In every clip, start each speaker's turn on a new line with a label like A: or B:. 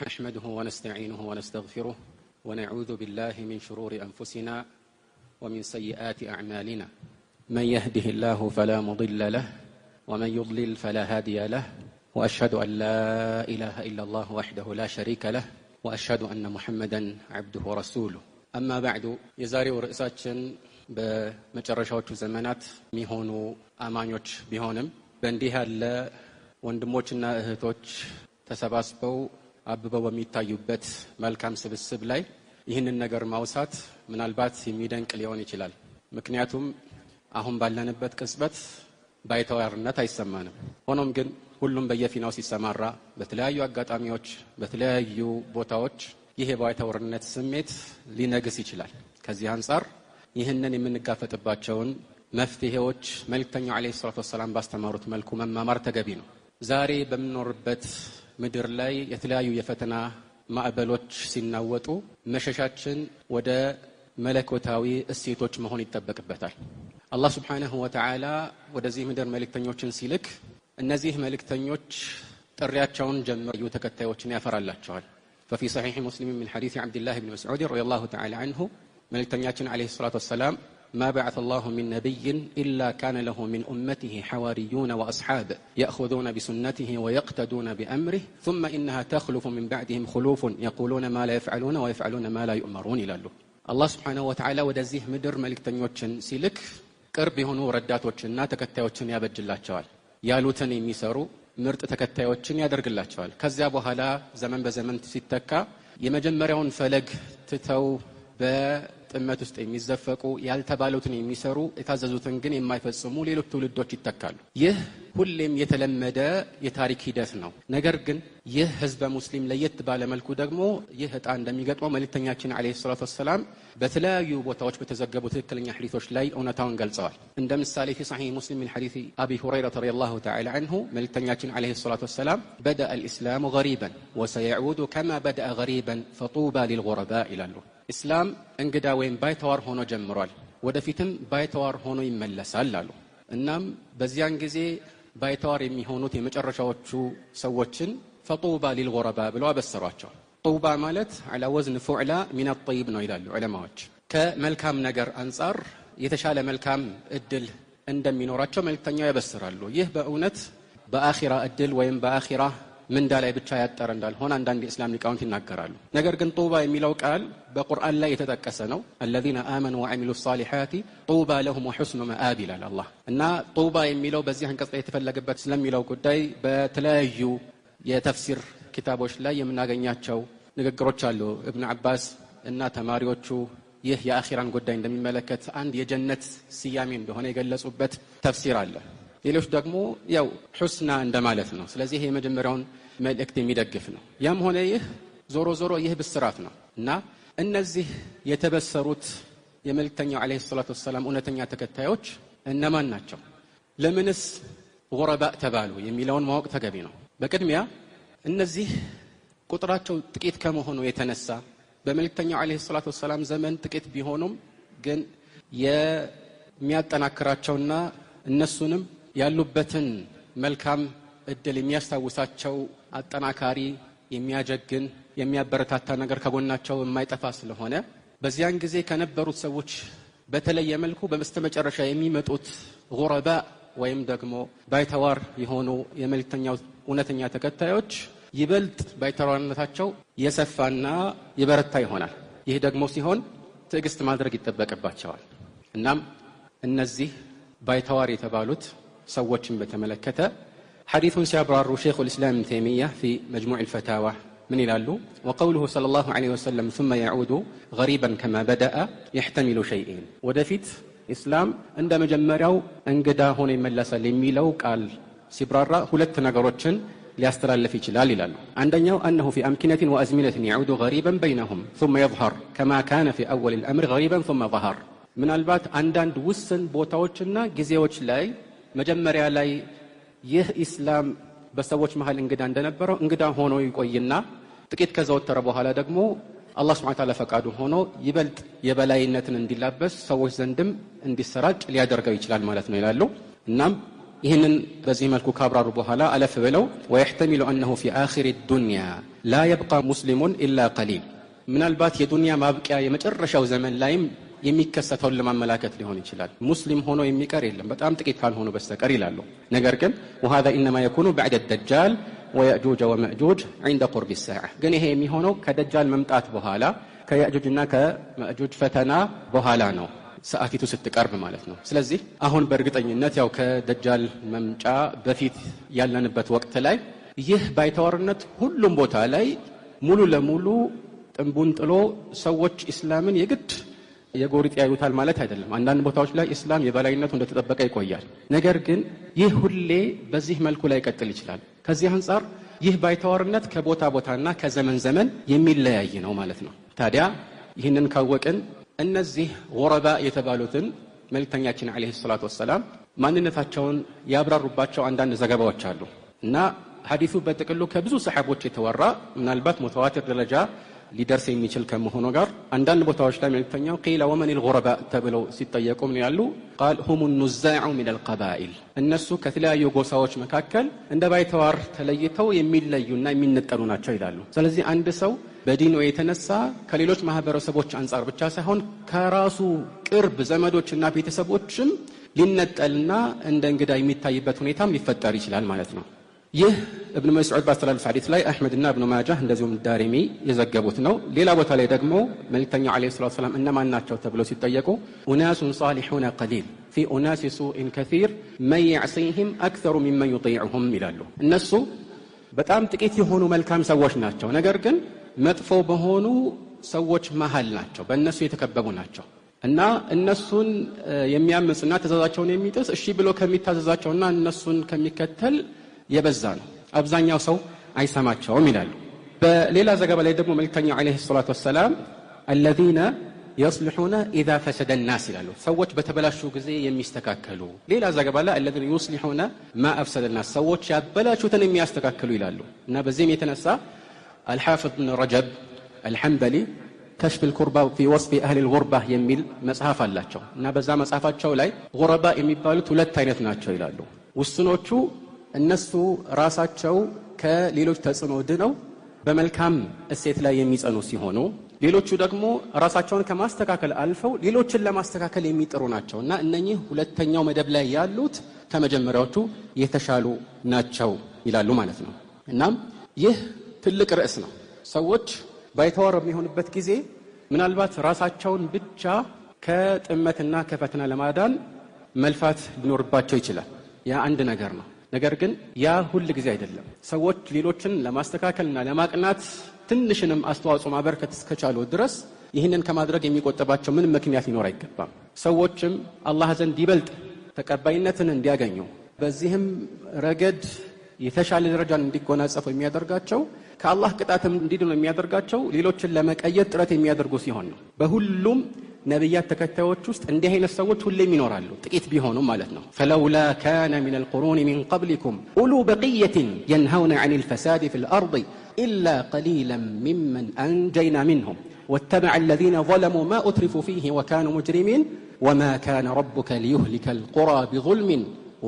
A: نحمده ونستعينه ونستغفره ونعوذ بالله من شرور أنفسنا ومن سيئات أعمالنا من يهده الله فلا مضل له ومن يضلل فلا هادي له وأشهد أن لا إله إلا الله وحده لا شريك له وأشهد أن محمدا عبده ورسوله أما بعد يزاري ورئيساتشن بمجرشوቹ ዘመናት የሚሆኑ አማኞች ቢሆንም በእንዲህ ያለ ወንድሞችና እህቶች ተሰባስበው አብበው በሚታዩበት መልካም ስብስብ ላይ ይህንን ነገር ማውሳት ምናልባት የሚደንቅ ሊሆን ይችላል። ምክንያቱም አሁን ባለንበት ቅጽበት ባይተዋርነት አይሰማንም። ሆኖም ግን ሁሉም በየፊናው ሲሰማራ በተለያዩ አጋጣሚዎች በተለያዩ ቦታዎች ይሄ ባይተዋርነት ስሜት ሊነግስ ይችላል። ከዚህ አንፃር ይህንን የምንጋፈጥባቸውን መፍትሄዎች መልእክተኛው አለይሂ ሰላቱ ወሰለም ባስተማሩት መልኩ መማማር ተገቢ ነው። ዛሬ በመኖርበት ምድር ላይ የተለያዩ የፈተና ማዕበሎች ሲናወጡ መሸሻችን ወደ መለኮታዊ እሴቶች መሆን ይጠበቅበታል። አላህ Subhanahu Wa Ta'ala ወደዚህ ምድር መልእክተኞችን ሲልክ እነዚህ መልእክተኞች ጥሪያቸውን ጀምረው ተከታዮችን ያፈራላቸዋል። ففي صحيح مسلم من حديث عبد الله بن مسعود رضي الله تعالى عنه መልእክተኛችን عليه الصلاة والسلام ما بعث الله من نبي إلا كان له من أمته حواريون وأصحاب يأخذون بسنته ويقتدون بأمره ثم إنها تخلف من بعدهم خلوف يقولون ما لا يفعلون ويفعلون ما لا يؤمرون إلى الله سبحانه وتعالى ወደዚህ ምድር መልእክተኞችን ሲልክ ቅርብ የሆኑ ረዳቶችና ተከታዮችን ያበጅላቸዋል። ያሉትን የሚሰሩ ምርጥ ተከታዮችን ያደርግላቸዋል። ከዚያ በኋላ ዘመን በዘመን ሲተካ የመጀመሪያውን ፈለግ ትተው በጥመት ውስጥ የሚዘፈቁ ያልተባሉትን የሚሰሩ የታዘዙትን ግን የማይፈጽሙ ሌሎች ትውልዶች ይተካሉ። ይህ ሁሌም የተለመደ የታሪክ ሂደት ነው። ነገር ግን ይህ ህዝበ ሙስሊም ለየት ባለ መልኩ ደግሞ ይህ ዕጣ እንደሚገጥመው መልእክተኛችን አለይሂ ሰላቱ ወሰለም በተለያዩ ቦታዎች በተዘገቡ ትክክለኛ ሐዲሶች ላይ እውነታውን ገልጸዋል። እንደ ምሳሌ في صحيح مسلم من حديث أبي هريرة رضي الله تعالى عنه መልእክተኛችን عليه الصلاة والسلام بدأ الإسلام غريبا وسيعود كما بدأ غريبا فطوبى للغرباء ይላሉ። ኢስላም እንግዳ ወይም ባይተዋር ሆኖ ጀምሯል፣ ወደፊትም ባይተዋር ሆኖ ይመለሳል አሉ። እናም በዚያን ጊዜ ባይተዋር የሚሆኑት የመጨረሻዎቹ ሰዎችን ፈጡባ ሊልጉረባ ብለው አበሰሯቸው። ጡባ ማለት على وزن فعل من الطيب ነው ይላሉ ዑለማዎች። ከመልካም ነገር አንፃር የተሻለ መልካም እድል እንደሚኖራቸው መልእክተኛው ያበስራሉ። ይህ በእውነት በአኺራ እድል ወይም በአኺራ ምንዳ ላይ ብቻ ያጠረ እንዳልሆነ አንዳንድ የእስላም ሊቃውንት ይናገራሉ። ነገር ግን ጡባ የሚለው ቃል በቁርአን ላይ የተጠቀሰ ነው። الذين آمنوا وعملوا الصالحات طوبى لهم وحسن مآب ይላል አላህ። እና ጡባ የሚለው በዚህ አንቀጽ ላይ የተፈለገበት ስለሚለው ጉዳይ በተለያዩ የተፍሲር ኪታቦች ላይ የምናገኛቸው ንግግሮች አሉ። ኢብኑ አባስ እና ተማሪዎቹ ይህ የአኺራን ጉዳይ እንደሚመለከት አንድ የጀነት ስያሜ እንደሆነ የገለጹበት ተፍሲር አለ። ሌሎች ደግሞ ያው ሁስና እንደማለት ነው። ስለዚህ የመጀመሪያውን መልእክት የሚደግፍ ነው። ያም ሆነ ይህ ዞሮ ዞሮ ይህ ብስራት ነው እና እነዚህ የተበሰሩት የመልእክተኛው አለይሂ ሰላቱ ወሰለም እውነተኛ ተከታዮች እነማን ናቸው? ለምንስ ጉረባ ተባሉ የሚለውን ማወቅ ተገቢ ነው። በቅድሚያ እነዚህ ቁጥራቸው ጥቂት ከመሆኑ የተነሳ በመልእክተኛው አለይሂ ሰላቱ ወሰለም ዘመን ጥቂት ቢሆኑም ግን የሚያጠናክራቸውና እነሱንም ያሉበትን መልካም እድል የሚያስታውሳቸው አጠናካሪ የሚያጀግን የሚያበረታታ ነገር ከጎናቸው የማይጠፋ ስለሆነ በዚያን ጊዜ ከነበሩት ሰዎች በተለየ መልኩ በመስተመጨረሻ የሚመጡት ጉረባ ወይም ደግሞ ባይተዋር የሆኑ የመልእክተኛው እውነተኛ ተከታዮች ይበልጥ ባይተዋርነታቸው የሰፋና የበረታ ይሆናል። ይህ ደግሞ ሲሆን ትዕግስት ማድረግ ይጠበቅባቸዋል። እናም እነዚህ ባይተዋር የተባሉት ሰዎችን በተመለከተ ሐዲሱን ሲያብራሩ ሼኹ الإسلام ابن تيمية في مجموع الفتاوى من ይላሉ وقوله صلى الله عليه وسلم ثم يعود غريبا كما بدأ يحتمل شيئين ወደፊት ኢስላም እንደ መጀመሪያው እንግዳ ሆኖ ይመለሳል የሚለው ቃል ሲብራራ ሁለት ነገሮችን ሊያስተላልፍ ይችላል ይላሉ። አንደኛው أنه في أمكنة وأزمنة يعود غريبا بينهم ثم يظهر كما كان في أول الأمر غريبا ثم ظهر ምናልባት አንዳንድ ውስን ቦታዎችና ጊዜዎች ላይ መጀመሪያ ላይ ይህ ኢስላም በሰዎች መሃል እንግዳ እንደነበረው እንግዳ ሆኖ ይቆይና ጥቂት ከዘወተረ በኋላ ደግሞ አላህ Subhanahu Wa Ta'ala ፈቃዱ ሆኖ ይበልጥ የበላይነትን እንዲላበስ ሰዎች ዘንድም እንዲሰራጭ ሊያደርገው ይችላል ማለት ነው ይላሉ። እናም ይህንን በዚህ መልኩ ካብራሩ በኋላ አለፍ ብለው ويحتمل انه في اخر الدنيا لا يبقى مسلم الا قليل ምናልባት የዱንያ ማብቂያ የመጨረሻው ዘመን ላይም የሚከሰተው ለማመላከት ሊሆን ይችላል ሙስሊም ሆኖ የሚቀር የለም በጣም ጥቂት ካልሆኑ በስተቀር ይላሉ ነገር ግን وهذا انما يكون بعد الدجال ويأجوج ومأجوج عند قرب الساعه ግን ይሄ የሚሆነው ከደጃል መምጣት በኋላ ከያእጁጅና ከማእጁጅ ፈተና በኋላ ነው ሰዓቲቱ ስትቀርብ ማለት ነው ስለዚህ አሁን በእርግጠኝነት ያው ከደጃል መምጫ በፊት ያለንበት ወቅት ላይ ይህ ባይተዋርነት ሁሉም ቦታ ላይ ሙሉ ለሙሉ ጥንቡን ጥሎ ሰዎች እስላምን የግድ የጎሪጥ ያዩታል ማለት አይደለም አንዳንድ ቦታዎች ላይ እስላም የበላይነቱ እንደተጠበቀ ይቆያል ነገር ግን ይህ ሁሌ በዚህ መልኩ ላይ ቀጥል ይችላል ከዚህ አንፃር ይህ ባይተዋርነት ከቦታ ቦታና ከዘመን ዘመን የሚለያይ ነው ማለት ነው ታዲያ ይህንን ካወቅን እነዚህ ወረባ የተባሉትን መልእክተኛችን አለይሂ ሰላቱ ወሰለም ማንነታቸውን ያብራሩባቸው አንዳንድ ዘገባዎች አሉ እና ሐዲሱ በጥቅሉ ከብዙ ሰሃቦች የተወራ ምናልባት ሙተዋቲር ደረጃ ሊደርስ የሚችል ከመሆኑ ጋር አንዳንድ ቦታዎች ላይ መልእክተኛው ቂለ ወመን الغرباء ተብለው ሲጠየቁ ምን ያሉ قال هم النزاع من القبائل እነሱ ከተለያዩ ጎሳዎች መካከል እንደ ባይተዋር ተለይተው የሚለዩና የሚነጠሉ ናቸው ይላሉ ስለዚህ አንድ ሰው በዲኑ የተነሳ ከሌሎች ማህበረሰቦች አንፃር ብቻ ሳይሆን ከራሱ ቅርብ ዘመዶችና ቤተሰቦችም ሊነጠልና እንደ እንግዳ የሚታይበት ሁኔታም ሊፈጠር ይችላል ማለት ነው ይህ ابن مسعود ባስተላለፈ ሐዲስ ላይ አህመድና ኢብኑ ማጃህ እንደዚሁም ዳሪሚ የዘገቡት ነው ሌላ ቦታ ላይ ደግሞ መልእክተኛው አለይሂ ሰላቱ ወሰለም እነማን ናቸው ተብለው ሲጠየቁ ኡናስ صالحون قليل في اناس سوء كثير من يعصيهم اكثر ممن يطيعهم ይላሉ እነሱ በጣም ጥቂት የሆኑ መልካም ሰዎች ናቸው ነገር ግን መጥፎ በሆኑ ሰዎች መሃል ናቸው በእነሱ የተከበቡ ናቸው እና እነሱን የሚያምጽና ተዛዛቸውን የሚጥስ እሺ ብሎ ከሚታዘዛቸውና እነሱን ከሚከተል የበዛ ነው አብዛኛው ሰው አይሰማቸውም ይላሉ በሌላ ዘገባ ላይ ደግሞ መልእክተኛው አለይሂ ሰላቱ ወሰለም الذين يصلحون اذا فسد الناس ይላሉ ሰዎች በተበላሹ ጊዜ የሚስተካከሉ ሌላ ዘገባ ላይ الذين يصلحون ما افسد الناس ሰዎች ያበላሹትን የሚያስተካክሉ ይላሉ እና በዚህም የተነሳ الحافظ بن رجب الحنبلي كشف الكربة في وصف اهل الغربة የሚል መጽሐፍ አላቸው እና በዛ መጽሐፋቸው ላይ غرباء የሚባሉት ሁለት አይነት ናቸው ይላሉ ውስኖቹ እነሱ ራሳቸው ከሌሎች ተጽዕኖ ድነው በመልካም እሴት ላይ የሚጸኑ ሲሆኑ ሌሎቹ ደግሞ ራሳቸውን ከማስተካከል አልፈው ሌሎችን ለማስተካከል የሚጥሩ ናቸውና እነኚህ ሁለተኛው መደብ ላይ ያሉት ከመጀመሪያዎቹ የተሻሉ ናቸው ይላሉ ማለት ነው እናም ይህ ትልቅ ርዕስ ነው ሰዎች ባይተዋር በሚሆንበት ጊዜ ምናልባት ራሳቸውን ብቻ ከጥመትና ከፈተና ለማዳን መልፋት ሊኖርባቸው ይችላል ያ አንድ ነገር ነው ነገር ግን ያ ሁሉ ጊዜ አይደለም ሰዎች ሌሎችን ለማስተካከልና ለማቅናት ትንሽንም አስተዋጽኦ ማበርከት እስከቻሉ ድረስ ይህንን ከማድረግ የሚቆጠባቸው ምን ምክንያት ሊኖር አይገባም ሰዎችም አላህ ዘንድ ይበልጥ ተቀባይነትን እንዲያገኙ በዚህም ረገድ የተሻለ ደረጃን እንዲጎናጸፉ የሚያደርጋቸው ከአላህ ቅጣትም እንዲድኑ የሚያደርጋቸው ሌሎችን ለመቀየር ጥረት የሚያደርጉ ሲሆን ነው በሁሉም ነብያት ተከታዮች ውስጥ እንዲህ አይነት ሰዎች ሁሌም ይኖራሉ ጥቂት ቢሆኑ ማለት ነው فلولا كان من القرون من قبلكم اولو بقيه ينهون عن الفساد في الارض الا قليلا ممن انجينا منهم واتبع الذين ظلموا ما اترفوا فيه وكانوا مجرمين وما كان ربك ليهلك القرى بظلم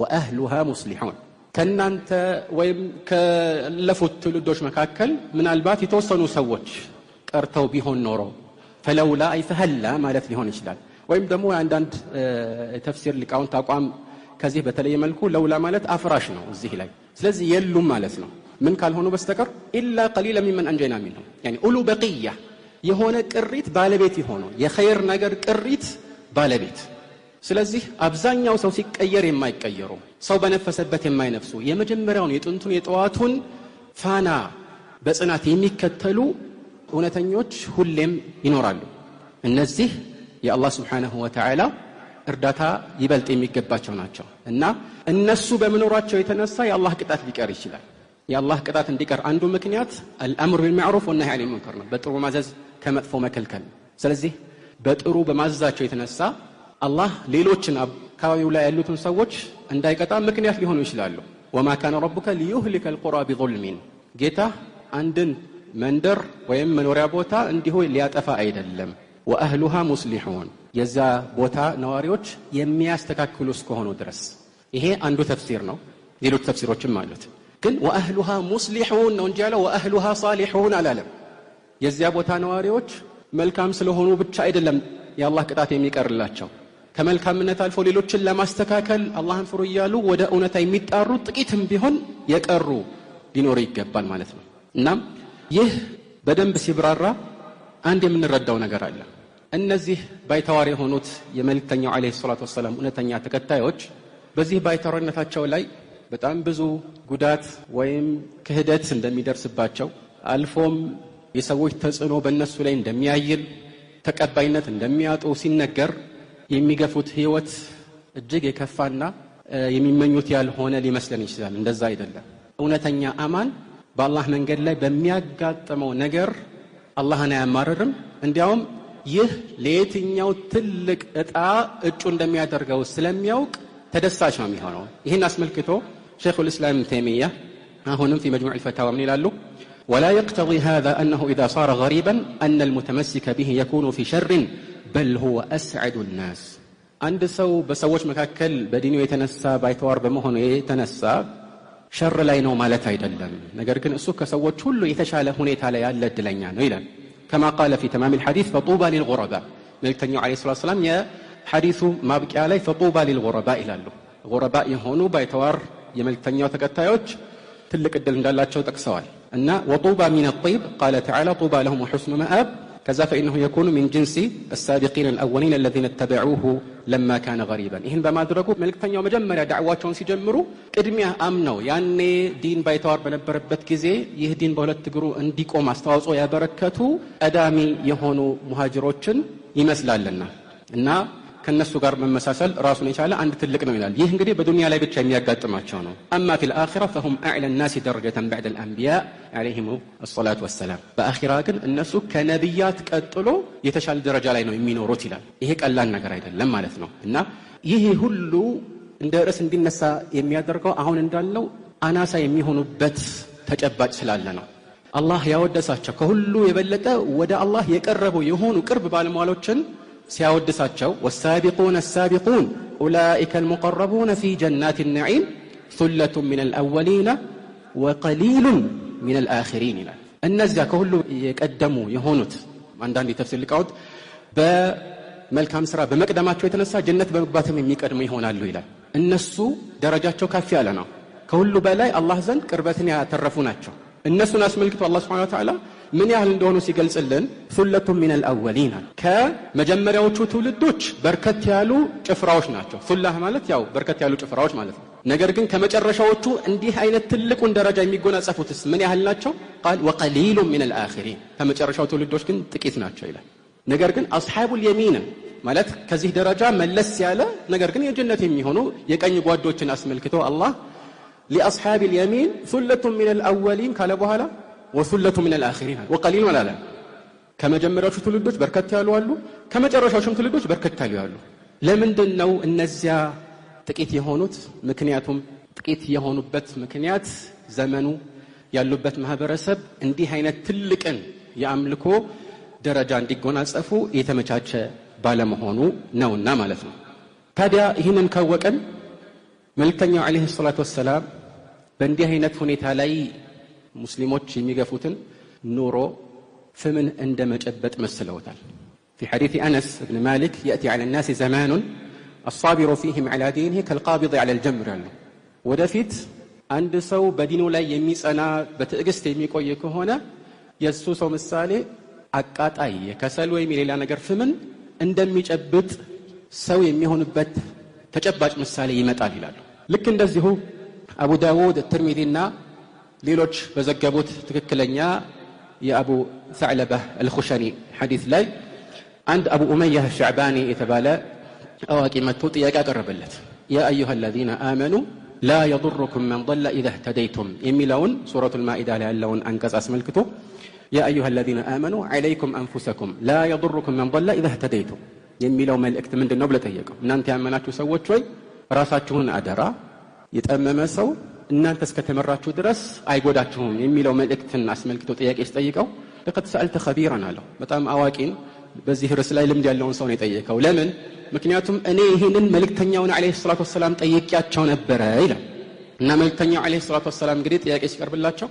A: واهلها مصلحون ከናንተ ወይም ከለፉት ትውልዶች መካከል ምናልባት የተወሰኑ ሰዎች ቀርተው ቢሆን ኖሮ فلولا اي فهلا ማለት ሊሆን ይችላል ወይም ደግሞ አንዳንድ ተፍሲር ሊቃውንት አቋም ከዚህ በተለየ መልኩ ለውላ ማለት አፍራሽ ነው እዚህ ላይ ስለዚህ የሉም ማለት ነው ምን ካልሆኑ በስተቀር الا قليلا ممن انجينا منهم يعني اولو بقيه የሆነ ቅሪት ባለቤት ይሆኑ የኸይር ነገር ቅሪት ባለቤት ስለዚህ አብዛኛው ሰው ሲቀየር የማይቀየሩ ሰው በነፈሰበት የማይነፍሱ የመጀመሪያውን የጥንቱን የጠዋቱን ፋና በጽናት የሚከተሉ እውነተኞች ሁሌም ይኖራሉ እነዚህ የአላህ Subhanahu Wa Ta'ala እርዳታ ይበልጥ የሚገባቸው ናቸው እና እነሱ በመኖራቸው የተነሳ የአላህ ቅጣት ሊቀር ይችላል የአላህ ቅጣት እንዲቀር አንዱ ምክንያት الامر بالمعروف والنهي عن المنكر ነው በጥሩ ማዘዝ ከመጥፎ መከልከል ስለዚህ በጥሩ በማዘዛቸው የተነሳ አላህ ሌሎችን አካባቢው ላይ ያሉትን ሰዎች እንዳይቀጣ ምክንያት ሊሆኑ ይችላሉ وما كان ربك ليهلك القرى بظلم ጌታ አንድን መንደር ወይም መኖሪያ ቦታ እንዲሁ ሊያጠፋ አይደለም واهلها مصلحون የዛ ቦታ ነዋሪዎች የሚያስተካክሉ እስከሆኑ ድረስ ይሄ አንዱ ተፍሲር ነው። ሌሎች ተፍሲሮችም አሉት። ግን ወአህሉሃ ሙስሊሑን ነው እንጂ ያለው ወአህሉሃ ሷሊሑን አላለም። የዚያ ቦታ ነዋሪዎች መልካም ስለሆኑ ብቻ አይደለም የአላህ ቅጣት የሚቀርላቸው። ከመልካምነት አልፎ ሌሎችን ለማስተካከል አላህን ፍሩ እያሉ ወደ እውነታ የሚጣሩ ጥቂትም ቢሆን የቀሩ ሊኖሩ ይገባል ማለት ነው። እናም ይህ በደንብ ሲብራራ አንድ የምንረዳው ነገር አለ። እነዚህ ባይተዋር የሆኑት የመልእክተኛው አለይሂ ሰላቱ ወሰላም እውነተኛ ተከታዮች በዚህ ባይተዋርነታቸው ላይ በጣም ብዙ ጉዳት ወይም ክህደት እንደሚደርስባቸው አልፎም የሰዎች ተጽዕኖ በእነሱ ላይ እንደሚያይል ተቀባይነት እንደሚያጡ ሲነገር የሚገፉት ህይወት እጅግ የከፋና የሚመኙት ያልሆነ ሊመስለን ይችላል። እንደዛ አይደለም። እውነተኛ አማን በአላህ መንገድ ላይ በሚያጋጥመው ነገር አላህን አያማርርም። እንዲያውም ይህ ለየትኛው ትልቅ እጩ እንደሚያደርገው ስለሚያውቅ ተደሳች ነው የሚሆነው። ይህን አስመልክቶ ሸይኹል ኢስላም ኢብኑ ተይሚያ አሁንም في مجموع الفتاوى ምን ይላሉ? ولا يقتضي هذا أنه إذا صار غريبا أن المتمسك به يكون في شر بل هو أسعد الناس. عند ሰው በሰዎች መካከል በዲኑ የተነሳ ባይተዋር በመሆኑ የተነሳ ሸር ላይ ነው ማለት አይደለም። ነገር ግን እሱ ከሰዎች ሁሉ የተሻለ ሁኔታ ላይ ያለ እድለኛ ነው ይላል። كما قال في تمام الحديث فطوبى للغرباء. መልእክተኛው አለይሂ ሰላቱ ወሰላም የሐዲሱ ማብቂያ ላይ فطوبى للغرباء ይላሉ። غرباء የሆኑ ባይተዋር የመልእክተኛው ተከታዮች ትልቅ እድል እንዳላቸው ጠቅሰዋል። እና وطوبى من الطيب قال تعالى طوبى لهم وحسن مآب كذا فإنه يكون من جنس السابقين الأولين الذين اتبعوه لما كان غريبا. ይህን በማድረጉ መልእክተኛው መጀመሪያ ዳዕዋቸውን ሲጀምሩ ቅድሚያ አምነው ያኔ ዲን ባይተዋር በነበረበት ጊዜ ይህ ዲን በሁለት እግሩ እንዲቆም አስተዋጽኦ ያበረከቱ ቀዳሚ የሆኑ ሙሃጅሮችን ይመስላልና እና ከነሱ ጋር መመሳሰል ራሱን የቻለ አንድ ትልቅ ነው ይላል። ይህ እንግዲህ በዱንያ ላይ ብቻ የሚያጋጥማቸው ነው። أما في الآخرة فهم أعلى الناس درجة بعد الأنبياء عليهم الصلاة والسلام. በአኺራ ግን እነሱ ከነቢያት ቀጥሎ የተሻለ ደረጃ ላይ ነው የሚኖሩት ይላል። ይሄ ቀላል ነገር አይደለም ማለት ነው። እና ይሄ ሁሉ እንደ ርዕስ እንዲነሳ የሚያደርገው አሁን እንዳልነው አናሳ የሚሆኑበት ተጨባጭ ስላለ ነው። አላህ ያወደሳቸው ከሁሉ የበለጠ ወደ አላህ የቀረቡ የሆኑ ቅርብ ባለሟሎችን ሲያወድሳቸው والسابقون السابقون أولئك المقربون في جنات النعيم ثلة من الأولين وقليل من الآخرين ይላል። እነዚያ ከሁሉ የቀደሙ የሆኑት አንዳንድ ተፍሲር ሊቃውንት በመልካም ስራ በመቅደማቸው የተነሳ ጀነት በመግባትም የሚቀድሙ ይሆናሉ ይላል። እነሱ ደረጃቸው ከፍ ያለ ነው። ከሁሉ በላይ አላህ ዘንድ ቅርበትን ያተረፉ ናቸው። እነሱን አስመልክቶ አላህ Subhanahu Wa Ta'ala ምን ያህል እንደሆኑ ሲገልጽልን ثلة من الأولين ከመጀመሪያዎቹ ትውልዶች በርከት ያሉ ጭፍራዎች ናቸው። ثلة ማለት ያው በርከት ያሉ ጭፍራዎች ማለት ነው። ነገር ግን ከመጨረሻዎቹ እንዲህ አይነት ትልቁን ደረጃ የሚጎናጸፉትስ ምን ያህል ናቸው? قال وقليل من الآخرين ከመጨረሻው ትውልዶች ግን ጥቂት ናቸው ይላል። ነገር ግን أصحاب اليمين ማለት ከዚህ ደረጃ መለስ ያለ ነገር ግን የጀነት የሚሆኑ የቀኝ ጓዶችን አስመልክቶ አላህ لأصحاب اليمين ثلة من الأولين ካለ በኋላ وثلة من الآخرين وقليل ولا لا ከመጀመሪያዎቹ ትውልዶች በርከት ያሉ አሉ፣ ከመጨረሻዎቹም ትውልዶች በርከት ያሉ አሉ። ለምንድነው እነዚያ ጥቂት የሆኑት? ምክንያቱም ጥቂት የሆኑበት ምክንያት ዘመኑ ያሉበት ማህበረሰብ እንዲህ አይነት ትልቅን የአምልኮ ደረጃ እንዲጎናጸፉ የተመቻቸ ባለመሆኑ ነውና ማለት ነው። ታዲያ ይህንን ካወቀን መልእክተኛው አለይሂ ሰላቱ ወሰላም በእንዲህ አይነት ሁኔታ ላይ ሙስሊሞች የሚገፉትን ኑሮ ፍምን እንደመጨበጥ መስለውታል። في حديث أنس بن مالك يأتي على الناس زمان الصابر فيهم على دينه كالقابض على الجمر ያለው ወደፊት አንድ ሰው በዲኑ ላይ የሚጸና በትዕግስት የሚቆይ ከሆነ የሱ ሰው ምሳሌ አቃጣይ የከሰል ወይም የሌላ ነገር ፍምን እንደሚጨብጥ ሰው የሚሆንበት ተጨባጭ ምሳሌ ይመጣል ይላሉ። ልክ እንደዚሁ አቡ ዳውድ ትርሚዚና ሌሎች በዘገቡት ትክክለኛ የአቡ ሰዕለበህ አልኹሸኒ ሐዲስ ላይ አንድ አቡ ኡመይህ ሸዕባኒ የተባለ አዋቂ መጥቶ ጥያቄ አቀረበለት። ያ አዩሃ الذين آمنوا لا يضركم من ضل إذا اهتديتم የሚለውን ሱረቱል ማኢዳ ላይ ያለውን አንቀጽ አስመልክቶ ያ አዩሃ الذين آمنوا عليكم أنفسكم لا يضركم من ضل إذا اهتديتم የሚለው መልእክት ምንድነው ብለ ጠየቀው። እናንተ ያመናችሁ ሰዎች ሆይ ራሳችሁን አደራ የጠመመ ሰው እናንተ እስከተመራችሁ ድረስ አይጎዳችሁም የሚለው መልእክትን አስመልክቶ ጥያቄ ሲጠይቀው ለቀድ ሰአልተ ኸቢራን አለው። በጣም አዋቂን በዚህ ርዕስ ላይ ልምድ ያለውን ሰው ነው የጠየቀው። ለምን? ምክንያቱም እኔ ይህንን መልእክተኛውን አለይሂ ሰላቱ ወሰላም ጠይቄያቸው ነበረ ይላል። እና መልእክተኛው አለይሂ ሰላቱ ወሰላም እንግዲህ ጥያቄ ሲቀርብላቸው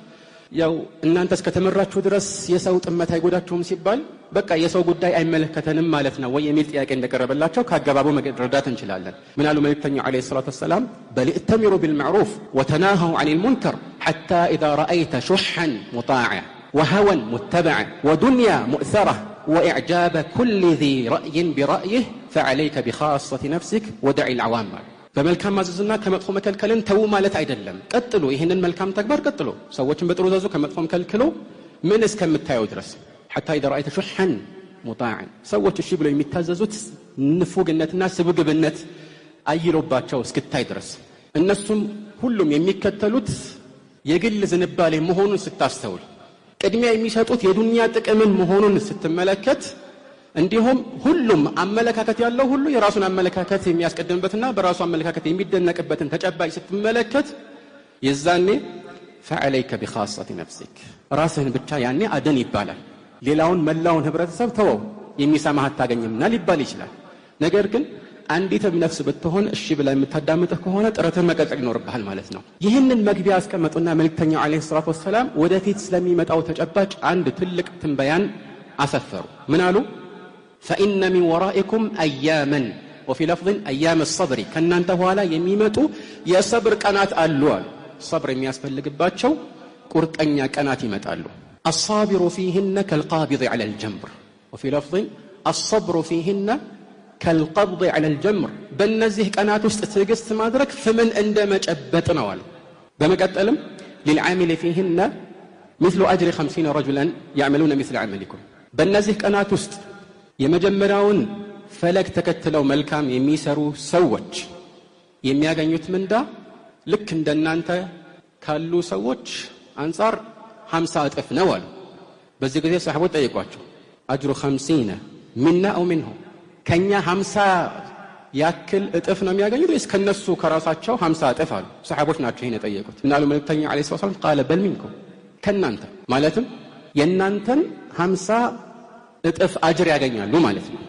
A: ያው እናንተ እስከተመራችሁ ድረስ የሰው ጥመት አይጎዳችሁም ሲባል በቃ የሰው ጉዳይ አይመለከተንም ማለት ነው ወይ የሚል ጥያቄ እንደቀረበላቸው ከአገባቡ መረዳት እንችላለን። ምን አሉ መልእክተኛው አለይሂ ሰላቱ ወሰላም? በል ኢእተሚሩ ቢልመዕሩፍ ወተናሀው ዐኒል ሙንከር ሐታ ኢዛ ረአይተ ሹሐን ሙጣዐ ወሀወን ሙተበዐ ወዱንያ ሙእሰራ ወኢዕጃበ ኩሊ ዚ ረእይን ቢረእይህ ፈዐለይከ ቢኻሰቲ ነፍሲክ ወደዒል ዐዋም። በመልካም ማዘዝና ከመጥፎ መከልከልን ተው ማለት አይደለም። ቀጥሎ ይህንን መልካም ተግባር ቀጥሎ ሰዎችን በጥሩ ዘዙ፣ ከመጥፎም ከልክሎ ምን እስከምታየው ድረስ حتى إذا رأيت شحا مطاعا ሰዎች እሺ ብለው የሚታዘዙት ንፉግነትና ስብግብነት አይሎባቸው እስክታይ ድረስ እነሱም ሁሉም የሚከተሉት የግል ዝንባሌ መሆኑን ስታስተውል ቅድሚያ የሚሰጡት የዱንያ ጥቅምን መሆኑን ስትመለከት እንዲሁም ሁሉም አመለካከት ያለው ሁሉ የራሱን አመለካከት የሚያስቀድምበትና በራሱ አመለካከት የሚደነቅበትን ተጨባጭ ስትመለከት የዛኔ فعليك بخاصة نفسك ራስህን ብቻ ያኔ አደን ይባላል። ሌላውን መላውን ህብረተሰብ ተወው የሚሰማህ አታገኝምና ሊባል ይችላል። ነገር ግን አንዲትም ነፍስ ብትሆን እሺ ብላ የምታዳምጥህ ከሆነ ጥረትን መቀጠል ይኖርብሃል ማለት ነው። ይህንን መግቢያ አስቀመጡና መልእክተኛው አለይሂ ሰላቱ ወሰላም ወደፊት ስለሚመጣው ተጨባጭ አንድ ትልቅ ትንበያን አሰፈሩ። ምን አሉ? فإن من ورائكم أياما وفي لفظ أيام الصبر ከእናንተ በኋላ የሚመጡ የሰብር ቀናት አሉ አሉ። ሰብር የሚያስፈልግባቸው ቁርጠኛ ቀናት ይመጣሉ። الصابر فيهن كالقابض على الجمر وفي لفظ الصبر فيهن كالقبض على الجمر በእነዚህ ቀናት ውስጥ ትዕግስት ማድረግ ፍምን እንደመጨበጥ ነው አሉ። በመቀጠልም للعامل فيهن مثل أجر 50 رجلا يعملون مثل عملكم በእነዚህ ቀናት ውስጥ የመጀመሪያውን ፈለግ ተከትለው መልካም የሚሰሩ ሰዎች የሚያገኙት ምንዳ ልክ እንደናንተ ካሉ ሰዎች አንፃር 50 እጥፍ ነው አሉ። በዚህ ጊዜ ሰሃቦች ጠየቋቸው አጅሩ 50 ሚና አው ሚንሁ ከኛ 50 ያክል እጥፍ ነው የሚያገኙት ወይስ ከነሱ ከራሳቸው 50 እጥፍ አሉ። ሰሃቦች ናቸው ይሄን የጠየቁት። እናሉ መልእክተኛ አለይሂ ሰላም قال بل منكم ከናንተ ማለትም የናንተን 50 እጥፍ አጅር ያገኛሉ ማለት ነው።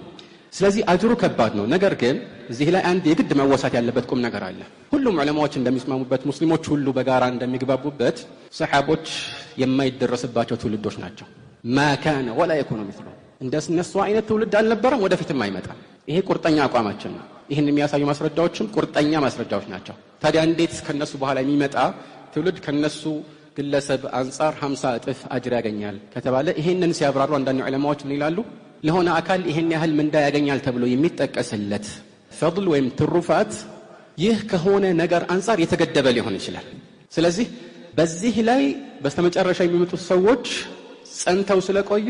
A: ስለዚህ አጅሩ ከባድ ነው። ነገር ግን እዚህ ላይ አንድ የግድ መወሳት ያለበት ቁም ነገር አለ። ሁሉም ዑለማዎች እንደሚስማሙበት ሙስሊሞች ሁሉ በጋራ እንደሚግባቡበት ሰሃቦች የማይደረስባቸው ትውልዶች ናቸው። ما كان ولا يكون مثله እንደነሱ አይነት ትውልድ አልነበረም፣ ወደፊትም አይመጣም። ይሄ ቁርጠኛ አቋማችን ነው። ይሄን የሚያሳዩ ማስረጃዎችም ቁርጠኛ ማስረጃዎች ናቸው። ታዲያ እንዴት ከነሱ በኋላ የሚመጣ ትውልድ ከነሱ ግለሰብ አንፃር 50 እጥፍ አጅር ያገኛል ከተባለ ይሄንን ሲያብራሩ አንዳንድ ዑለማዎች ምን ይላሉ? ለሆነ አካል ይሄን ያህል ምንዳ ያገኛል ተብሎ የሚጠቀስለት ፈድል ወይም ትሩፋት ይህ ከሆነ ነገር አንፃር የተገደበ ሊሆን ይችላል። ስለዚህ በዚህ ላይ በስተመጨረሻ የሚመጡት ሰዎች ጸንተው ስለቆዩ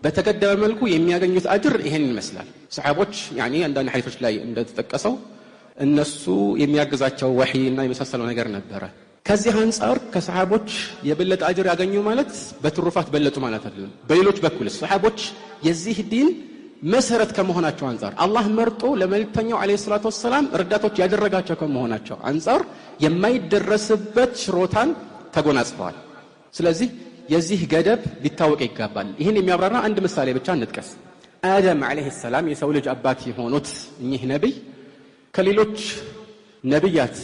A: በተገደበ መልኩ የሚያገኙት አጅር ይሄን ይመስላል። ሰሃቦች ያኒ አንዳንድ ሐዲሶች ላይ እንደተጠቀሰው እነሱ የሚያግዛቸው ወህይና የመሳሰለው ነገር ነበረ። ከዚህ አንፃር ከሰሃቦች የበለጠ አጅር ያገኙ ማለት በትሩፋት በለጡ ማለት አይደለም። በሌሎች በኩል ሰሃቦች የዚህ ዲን መሰረት ከመሆናቸው አንፃር አላህ መርጦ ለመልእክተኛው አለይሂ ሰላቱ ወሰላም እርዳቶች ያደረጋቸው ከመሆናቸው አንፃር የማይደረስበት ሽሮታን ተጎናጽፈዋል። ስለዚህ የዚህ ገደብ ሊታወቅ ይገባል። ይህን የሚያብራራ አንድ ምሳሌ ብቻ እንጥቀስ። አደም አለይሂ ሰላም የሰው ልጅ አባት የሆኑት እኚህ ነብይ ከሌሎች ነብያት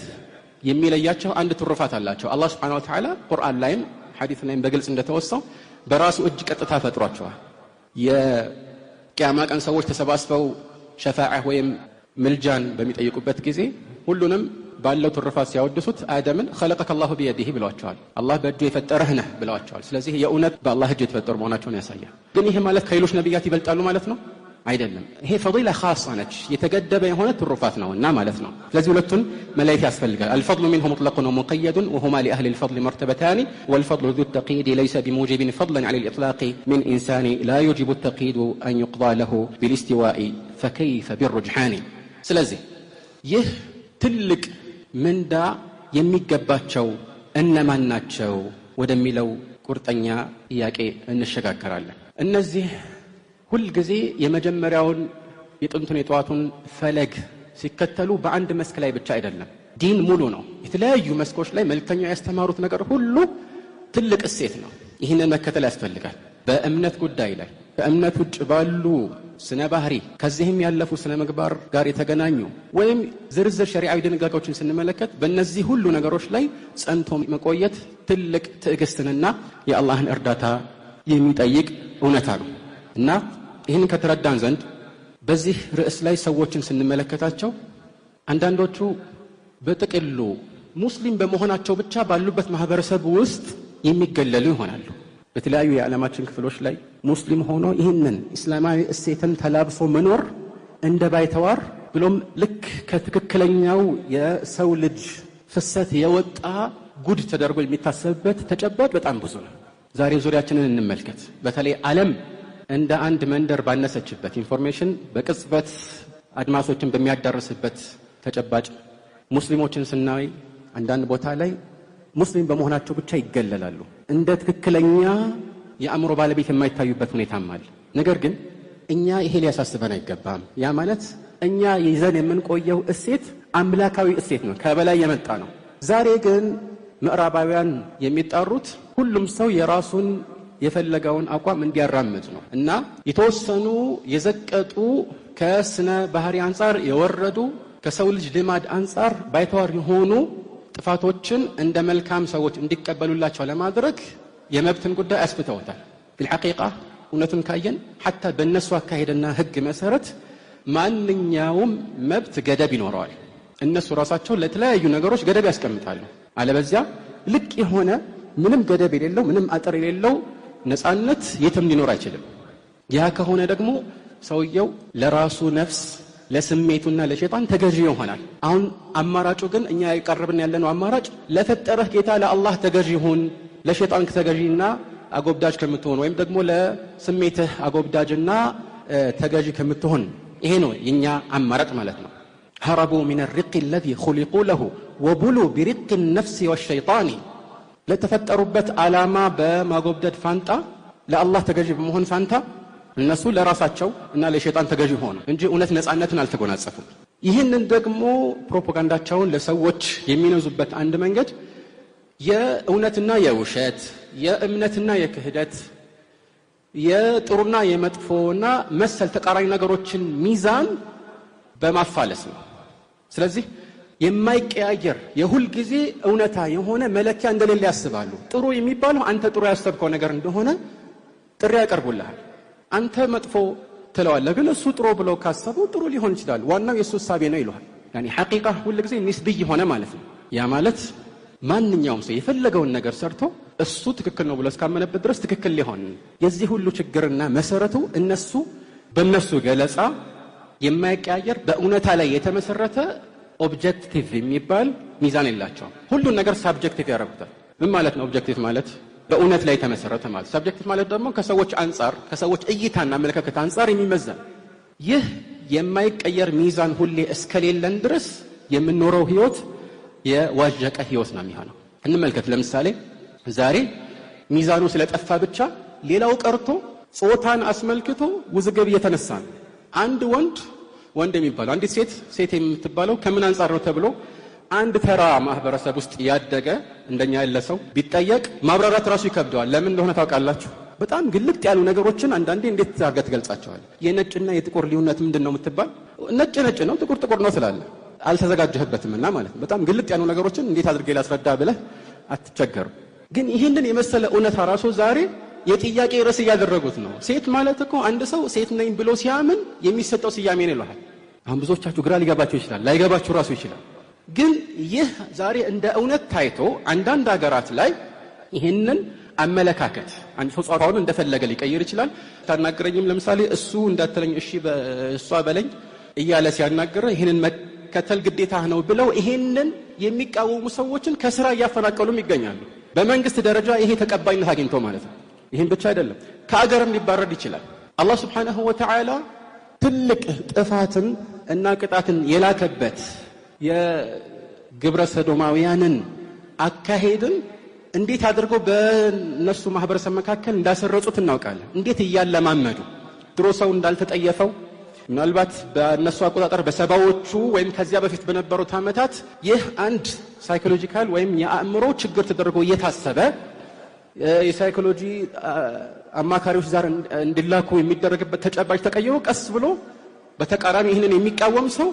A: የሚለያቸው አንድ ትሩፋት አላቸው። አላህ Subhanahu Wa Ta'ala ቁርአን ላይም ሐዲስ ላይም በግልጽ እንደተወሳው በራሱ እጅ ቀጥታ ፈጥሯቸዋል። የቂያማ ቀን ሰዎች ተሰባስበው ሸፋዓ ወይም ምልጃን በሚጠይቁበት ጊዜ ሁሉንም ባለው ትሩፋት ሲያወድሱት አደምን خلقك الله بيده ብለዋቸዋል። አላህ በእጁ የፈጠረህ ነህ ብለዋቸዋል። ስለዚህ የእውነት በአላህ እጅ የተፈጠሩ መሆናቸውን ያሳያል። ግን ይሄ ማለት ከሌሎች ነብያት ይበልጣሉ ማለት ነው አይደለም። ይሄ ፈዲላ ኻሳ ነች፣ የተገደበ የሆነ ትሩፋት ነውና ማለት ነው። ስለዚህ ሁለቱን መለየት ያስፈልጋል። الفضل منه مطلق ومقيد وهما لأهل الفضل مرتبتان والفضل ذو التقييد ليس بموجب فضلا على الإطلاق من إنسان لا يجب التقييد أن يقضى له بالاستواء فكيف بالرجحان ስለዚህ ይህ ትልቅ ምንዳ የሚገባቸው እነማን ናቸው ወደሚለው ቁርጠኛ ጥያቄ እንሸጋገራለን። እነዚህ ሁል ጊዜ የመጀመሪያውን የጥንቱን የጧቱን ፈለግ ሲከተሉ በአንድ መስክ ላይ ብቻ አይደለም። ዲን ሙሉ ነው። የተለያዩ መስኮች ላይ መልእክተኛው ያስተማሩት ነገር ሁሉ ትልቅ እሴት ነው። ይህንን መከተል ያስፈልጋል። በእምነት ጉዳይ ላይ ከእምነት ውጭ ባሉ ስነ ባህሪ ከዚህም ያለፉ ስነ ምግባር ጋር የተገናኙ ወይም ዝርዝር ሸሪዓዊ ድንጋጌዎችን ስንመለከት በእነዚህ ሁሉ ነገሮች ላይ ጸንቶ መቆየት ትልቅ ትዕግስትንና የአላህን እርዳታ የሚጠይቅ እውነታ ነው እና ይህን ከተረዳን ዘንድ በዚህ ርዕስ ላይ ሰዎችን ስንመለከታቸው አንዳንዶቹ በጥቅሉ ሙስሊም በመሆናቸው ብቻ ባሉበት ማህበረሰብ ውስጥ የሚገለሉ ይሆናሉ። በተለያዩ የዓለማችን ክፍሎች ላይ ሙስሊም ሆኖ ይህንን እስላማዊ እሴትን ተላብሶ መኖር እንደ ባይተዋር ብሎም ልክ ከትክክለኛው የሰው ልጅ ፍሰት የወጣ ጉድ ተደርጎ የሚታሰብበት ተጨባጭ በጣም ብዙ ነው። ዛሬ ዙሪያችንን እንመልከት። በተለይ ዓለም እንደ አንድ መንደር ባነሰችበት ኢንፎርሜሽን በቅጽበት አድማሶችን በሚያዳርስበት ተጨባጭ ሙስሊሞችን ስናይ አንዳንድ ቦታ ላይ ሙስሊም በመሆናቸው ብቻ ይገለላሉ። እንደ ትክክለኛ የአእምሮ ባለቤት የማይታዩበት ሁኔታም አለ። ነገር ግን እኛ ይሄ ሊያሳስበን አይገባም። ያ ማለት እኛ ይዘን የምንቆየው እሴት አምላካዊ እሴት ነው፣ ከበላይ የመጣ ነው። ዛሬ ግን ምዕራባውያን የሚጣሩት ሁሉም ሰው የራሱን የፈለገውን አቋም እንዲያራምድ ነው እና የተወሰኑ የዘቀጡ ከስነ ባህሪ አንጻር የወረዱ ከሰው ልጅ ልማድ አንጻር ባይተዋር የሆኑ ጥፋቶችን እንደ መልካም ሰዎች እንዲቀበሉላቸው ለማድረግ የመብትን ጉዳይ አስፍተውታል። ቢልሐቂቃ እውነቱን ካየን ሐታ በእነሱ አካሄድና ህግ መሰረት ማንኛውም መብት ገደብ ይኖረዋል። እነሱ ራሳቸው ለተለያዩ ነገሮች ገደብ ያስቀምጣሉ። አለበዚያ ልቅ የሆነ ምንም ገደብ የሌለው ምንም አጥር የሌለው ነፃነት የትም ሊኖር አይችልም። ያ ከሆነ ደግሞ ሰውየው ለራሱ ነፍስ ለስሜቱና ለሸይጣን ተገዢ ይሆናል። አሁን አማራጩ ግን እኛ ያቀርብን ያለነው አማራጭ ለፈጠረህ ጌታ ለአላህ ተገዢ ሁን፣ ለሸይጣን ተገዢና አጎብዳጅ ከምትሆን ወይም ደግሞ ለስሜትህ አጎብዳጅና ተገዢ ከምትሆን ይሄ ነው የኛ አማራጭ ማለት ነው። هربوا من الرق الذي خلقوا له وبلوا برق النفس والشيطان ለተፈጠሩበት ዓላማ በማጎብደድ ፋንታ ለአላህ ተገዢ በመሆን ፋንታ እነሱ ለራሳቸው እና ለሸይጣን ተገዢ ሆኑ እንጂ እውነት ነፃነትን አልተጎናጸፉም። ይህንን ደግሞ ፕሮፓጋንዳቸውን ለሰዎች የሚነዙበት አንድ መንገድ የእውነትና የውሸት የእምነትና የክህደት የጥሩና የመጥፎና መሰል ተቃራኒ ነገሮችን ሚዛን በማፋለስ ነው። ስለዚህ የማይቀያየር የሁል ጊዜ እውነታ የሆነ መለኪያ እንደሌለ ያስባሉ። ጥሩ የሚባለው አንተ ጥሩ ያሰብከው ነገር እንደሆነ ጥሪ ያቀርቡልሃል። አንተ መጥፎ ትለዋለህ፣ ግን እሱ ጥሩ ብሎ ካሰበው ጥሩ ሊሆን ይችላል፣ ዋናው የሱ ሐሳብ ነው ይሏል። ያኒ ሐቂቃ ሁሉ ጊዜ ንስብይ ሆነ ማለት ነው። ያ ማለት ማንኛውም ሰው የፈለገውን ነገር ሰርቶ እሱ ትክክል ነው ብሎ እስካመነበት ድረስ ትክክል ሊሆን። የዚህ ሁሉ ችግርና መሰረቱ እነሱ በእነሱ ገለጻ የማይቀያየር በእውነታ ላይ የተመሰረተ ኦብጀክቲቭ የሚባል ሚዛን የላቸውም። ሁሉን ነገር ሳብጀክቲቭ ያደርጉታል። ምን ማለት ነው ኦብጀክቲቭ ማለት? በእውነት ላይ የተመሰረተ ማለት። ሳብጀክቲቭ ማለት ደግሞ ከሰዎች አንጻር ከሰዎች እይታና አመለካከት አንጻር የሚመዘን። ይህ የማይቀየር ሚዛን ሁሌ እስከሌለን ድረስ የምንኖረው ህይወት የዋዠቀ ህይወት ነው የሚሆነው። እንመልከት። ለምሳሌ ዛሬ ሚዛኑ ስለጠፋ ብቻ ሌላው ቀርቶ ጾታን አስመልክቶ ውዝግብ እየተነሳ ነው። አንድ ወንድ የሚባለው አንዲት ሴት የምትባለው ከምን አንጻር ነው ተብሎ አንድ ተራ ማህበረሰብ ውስጥ ያደገ እንደኛ ያለ ሰው ቢጠየቅ ማብራራት ራሱ ይከብደዋል። ለምን እንደሆነ ታውቃላችሁ? በጣም ግልጥ ያሉ ነገሮችን አንዳንዴ እንዴት አድርገህ ትገልጻቸዋለህ? የነጭና የጥቁር ልዩነት ምንድነው የምትባል ነጭ ነው ጥቁር ነው ትላለህ። አልተዘጋጀህበትምና ማለት ነው። በጣም ግልጥ ያሉ ነገሮችን እንዴት አድርጌ ላስረዳ ብለህ አትቸገር። ግን ይህንን የመሰለ እውነታ ራሱ ዛሬ የጥያቄ ርዕስ እያደረጉት ነው። ሴት ማለት እኮ አንድ ሰው ሴት ነኝ ብሎ ሲያምን የሚሰጠው ስያሜ ነው ይላል። አሁን ብዙዎቻችሁ ግራ ሊገባችሁ ይችላል፣ ላይገባችሁ ራሱ ይችላል። ግን ይህ ዛሬ እንደ እውነት ታይቶ አንዳንድ ሀገራት ላይ ይህንን አመለካከት አንድ ሰው ጾታውን እንደፈለገ ሊቀይር ይችላል። ታናግረኝም ለምሳሌ እሱ እንዳትለኝ እሺ በእሷ በለኝ እያለ ሲያናገረ ይህንን መከተል ግዴታ ነው ብለው ይህንን የሚቃወሙ ሰዎችን ከስራ እያፈናቀሉም ይገኛሉ። በመንግስት ደረጃ ይሄ ተቀባይነት አግኝቶ ማለት ነው። ይህን ብቻ አይደለም፣ ከአገርም ሊባረድ ይችላል። አላህ ስብሓንሁ ወተዓላ ትልቅ ጥፋትን እና ቅጣትን የላከበት የግብረ ሰዶማውያንን አካሄድን እንዴት አድርገው በእነሱ ማህበረሰብ መካከል እንዳሰረጹት እናውቃለን። እንዴት እያለማመዱ ድሮ ሰው እንዳልተጠየፈው ምናልባት በእነሱ አቆጣጠር በሰባዎቹ ወይም ከዚያ በፊት በነበሩት ዓመታት ይህ አንድ ሳይኮሎጂካል ወይም የአእምሮ ችግር ተደርጎ እየታሰበ የሳይኮሎጂ አማካሪዎች ዛር እንዲላኩ የሚደረግበት ተጨባጭ ተቀይሮ ቀስ ብሎ በተቃራኒ ይህንን የሚቃወም ሰው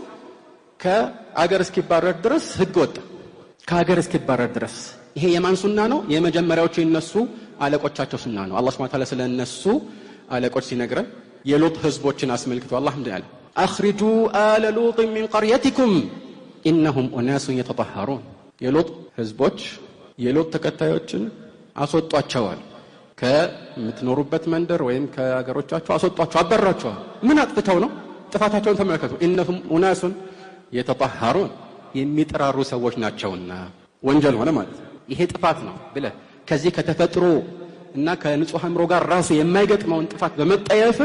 A: ከአገር እስኪባረር ድረስ ህግ ወጣ። ከአገር እስኪባረር ድረስ ይሄ የማን ሱና ነው? የመጀመሪያዎቹ የነሱ አለቆቻቸው ሱና ነው። አላህ Subhanahu Wa Ta'ala ስለነሱ አለቆች ሲነግረን የሉጥ ህዝቦችን አስመልክቶ አላህ ምንድን አለ? አኽሪጁ አለ ሉጥ ሚን ቀርየቲኩም ኢነሁም ኡናሱን የተጠሃሩን። የሉጥ ህዝቦች የሉጥ ተከታዮችን አስወጧቸዋል። ከምትኖሩበት መንደር ወይም ከአገሮቻቸው አስወጧቸው፣ አበራቸዋል። ምን አጥፍተው ነው? ጥፋታቸውን ተመልከቱ። ኢነሁም ኡናሱን የተጠሃሩን የሚጠራሩ ሰዎች ናቸውና ወንጀል ሆነ ማለት ነው። ይሄ ጥፋት ነው ብለህ ከዚህ ከተፈጥሮ እና ከንጹህ አእምሮ ጋር ራሱ የማይገጥመውን ጥፋት በመጠየፍ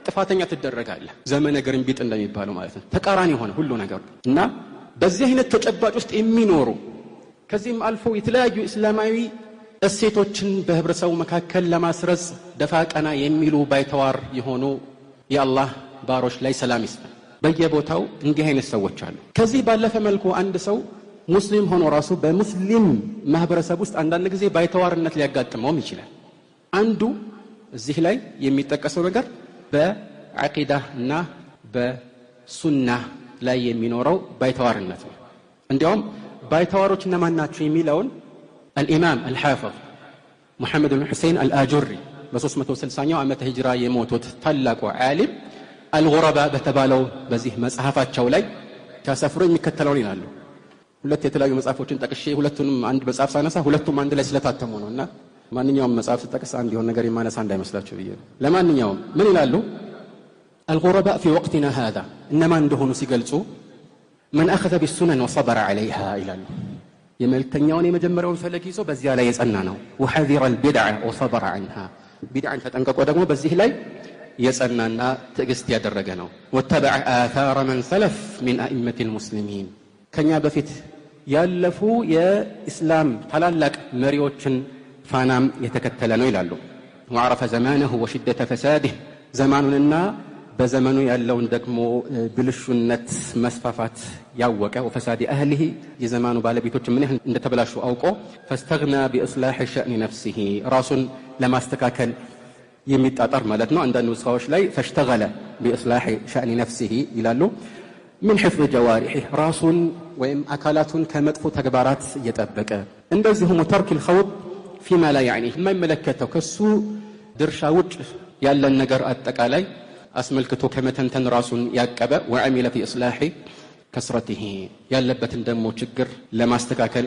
A: ጥፋተኛ ትደረጋለህ። ዘመነ ግርንቢጥ እንደሚባለው ማለት ነው። ተቃራኒ ሆነ ሁሉ ነገር እና በዚህ አይነት ተጨባጭ ውስጥ የሚኖሩ ከዚህም አልፎ የተለያዩ እስላማዊ እሴቶችን በህብረተሰቡ መካከል ለማስረጽ ደፋ ቀና የሚሉ ባይተዋር የሆኑ የአላህ ባሮች ላይ ሰላም ይስፈን። በየቦታው እንዲህ አይነት ሰዎች አሉ። ከዚህ ባለፈ መልኩ አንድ ሰው ሙስሊም ሆኖ ራሱ በሙስሊም ማህበረሰብ ውስጥ አንዳንድ ጊዜ ባይተዋርነት ሊያጋጥመውም ይችላል። አንዱ እዚህ ላይ የሚጠቀሰው ነገር በዐቂዳ እና በሱና ላይ የሚኖረው ባይተዋርነት ነው። እንዲያውም ባይተዋሮች እነማን ናቸው የሚለውን አልኢማም አልሐፊዝ ሙሐመድ ብን ሁሰይን አልአጁሪ በ360ኛው ዓመተ ሂጅራ የሞቱት ታላቁ ዓሊም አልጉረባ በተባለው በዚህ መጽሐፋቸው ላይ ሲያሰፍሩ የሚከተለውን ይላሉ። ሁለት የተለያዩ መጽሐፎችን ጠቅሼ ሁለቱንም አንድ መጽሐፍ ሳነሳ ሁለቱም አንድ ላይ ስለታተሙ ነውና ማንኛውም መጽሐፍ ስጠቅስ አንድ የሆነ ነገር የማነሳ እንዳይመስላችሁ ብዬ ነው። ለማንኛውም ምን ይላሉ? አልጉረባ في وقتنا هذا እነማን እንደሆኑ ሲገልጹ من أخذ بالسنن وصبر عليها ይላሉ። የመልእክተኛውን የመጀመሪያውን ፈለግ ይዞ በዚያ ላይ የጸና ነው። وحذر البدع وصبر عنها ቢድዓን ተጠንቅቆ ደግሞ በዚህ ላይ የጸናና ትዕግስት ያደረገ ነው። واتبع آثار من سلف من أئمة المسلمين ከኛ በፊት ያለፉ የእስላም ታላላቅ መሪዎችን ፋናም የተከተለ ነው ይላሉ። وعرف زمانه وشدة فساده ዘማኑንና በዘመኑ ያለውን ደግሞ ብልሹነት መስፋፋት ያወቀ وفساد أهله የዘማኑ ባለቤቶች ምን ያህል እንደተበላሹ አውቆ فاستغنى بإصلاح شأن نفسه ራሱን ለማስተካከል የሚጣጣር ማለት ነው። አንዳንድ ንስኻዎች ላይ فاشتغل بإصلاح شأن نفسه ይላሉ። من حفظ جوارحه ራሱን ወይም አካላቱን ከመጥፎ ተግባራት እየጠበቀ እንደዚሁም ترك الخوض فيما لا يعنيه የማይመለከተው ከሱ ድርሻ ውጭ ያለን ነገር አጠቃላይ አስመልክቶ ከመተንተን ራሱን ያቀበ وعمل في إصلاح كسرته ያለበትን ደግሞ ችግር ለማስተካከል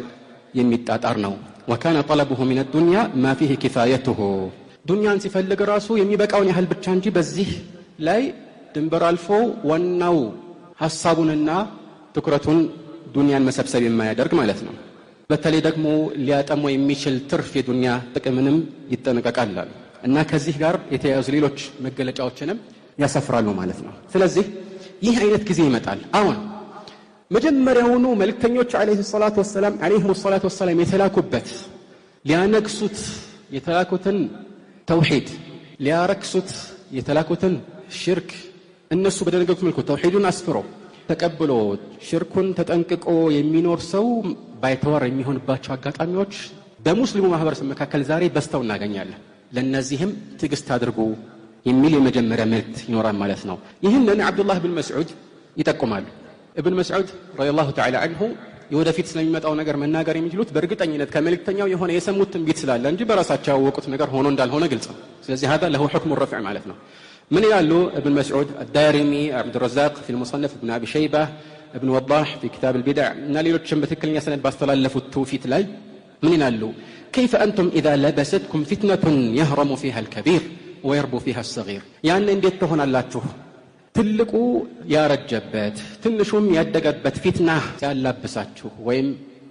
A: የሚጣጣር ነው። وكان طلبه من الدنيا ما فيه كفايته ዱንያን ሲፈልግ ራሱ የሚበቃውን ያህል ብቻ እንጂ በዚህ ላይ ድንበር አልፎ ዋናው ሐሳቡንና ትኩረቱን ዱንያን መሰብሰብ የማያደርግ ማለት ነው። በተለይ ደግሞ ሊያጠመው የሚችል ትርፍ የዱንያ ጥቅምንም ይጠነቀቃል እና ከዚህ ጋር የተያያዙ ሌሎች መገለጫዎችንም ያሰፍራሉ ማለት ነው። ስለዚህ ይህ አይነት ጊዜ ይመጣል። አሁን መጀመሪያውኑ መልእክተኞች አለይሂ ሰላቱ ወሰላም የተላኩበት ሊያነግሱት የተላኩትን ተውሂድ ሊያረክሱት የተላኩትን ሽርክ እነሱ በደነገጉት መልኩ ተውሂዱን አስፍሮ ተቀብሎ ሽርኩን ተጠንቅቆ የሚኖር ሰው ባይተዋር የሚሆንባቸው አጋጣሚዎች በሙስሊሙ ማህበረሰብ መካከል ዛሬ በስተው እናገኛለን። ለነዚህም ትዕግስት አድርጉ የሚል የመጀመሪያ መልእክት ይኖራል ማለት ነው። ይህንን አብዱላህ ብን መስዑድ ይጠቁማሉ። ኢብኑ መስዑድ ረዲየላሁ ተዓላ ዐንሁ የወደፊት ስለሚመጣው ነገር መናገር የሚችሉት በእርግጠኝነት ከመልእክተኛው የሆነ የሰሙት ትንቢት ስላለ እንጂ በራሳቸው ያወቁት ነገር ሆኖ እንዳልሆነ ግልጽ ነው። ስለዚህ هذا له حكم الرفع ማለት ነው። من ይላሉ ابن مسعود الدارمي عبد الرزاق في المصنف ابن ابي شيبه ابن وضاح في كتاب البدع እና ሌሎችም በትክክለኛ ሰነድ ባስተላለፉት ተውፊት ላይ ምን ይላሉ? كيف انتم اذا لبستكم فتنه يهرم فيها الكبير ويربو فيها الصغير ያን እንዴት ትሆናላችሁ? ትልቁ ያረጀበት ትንሹም ያደገበት ፊትና ሲያላብሳችሁ ወይም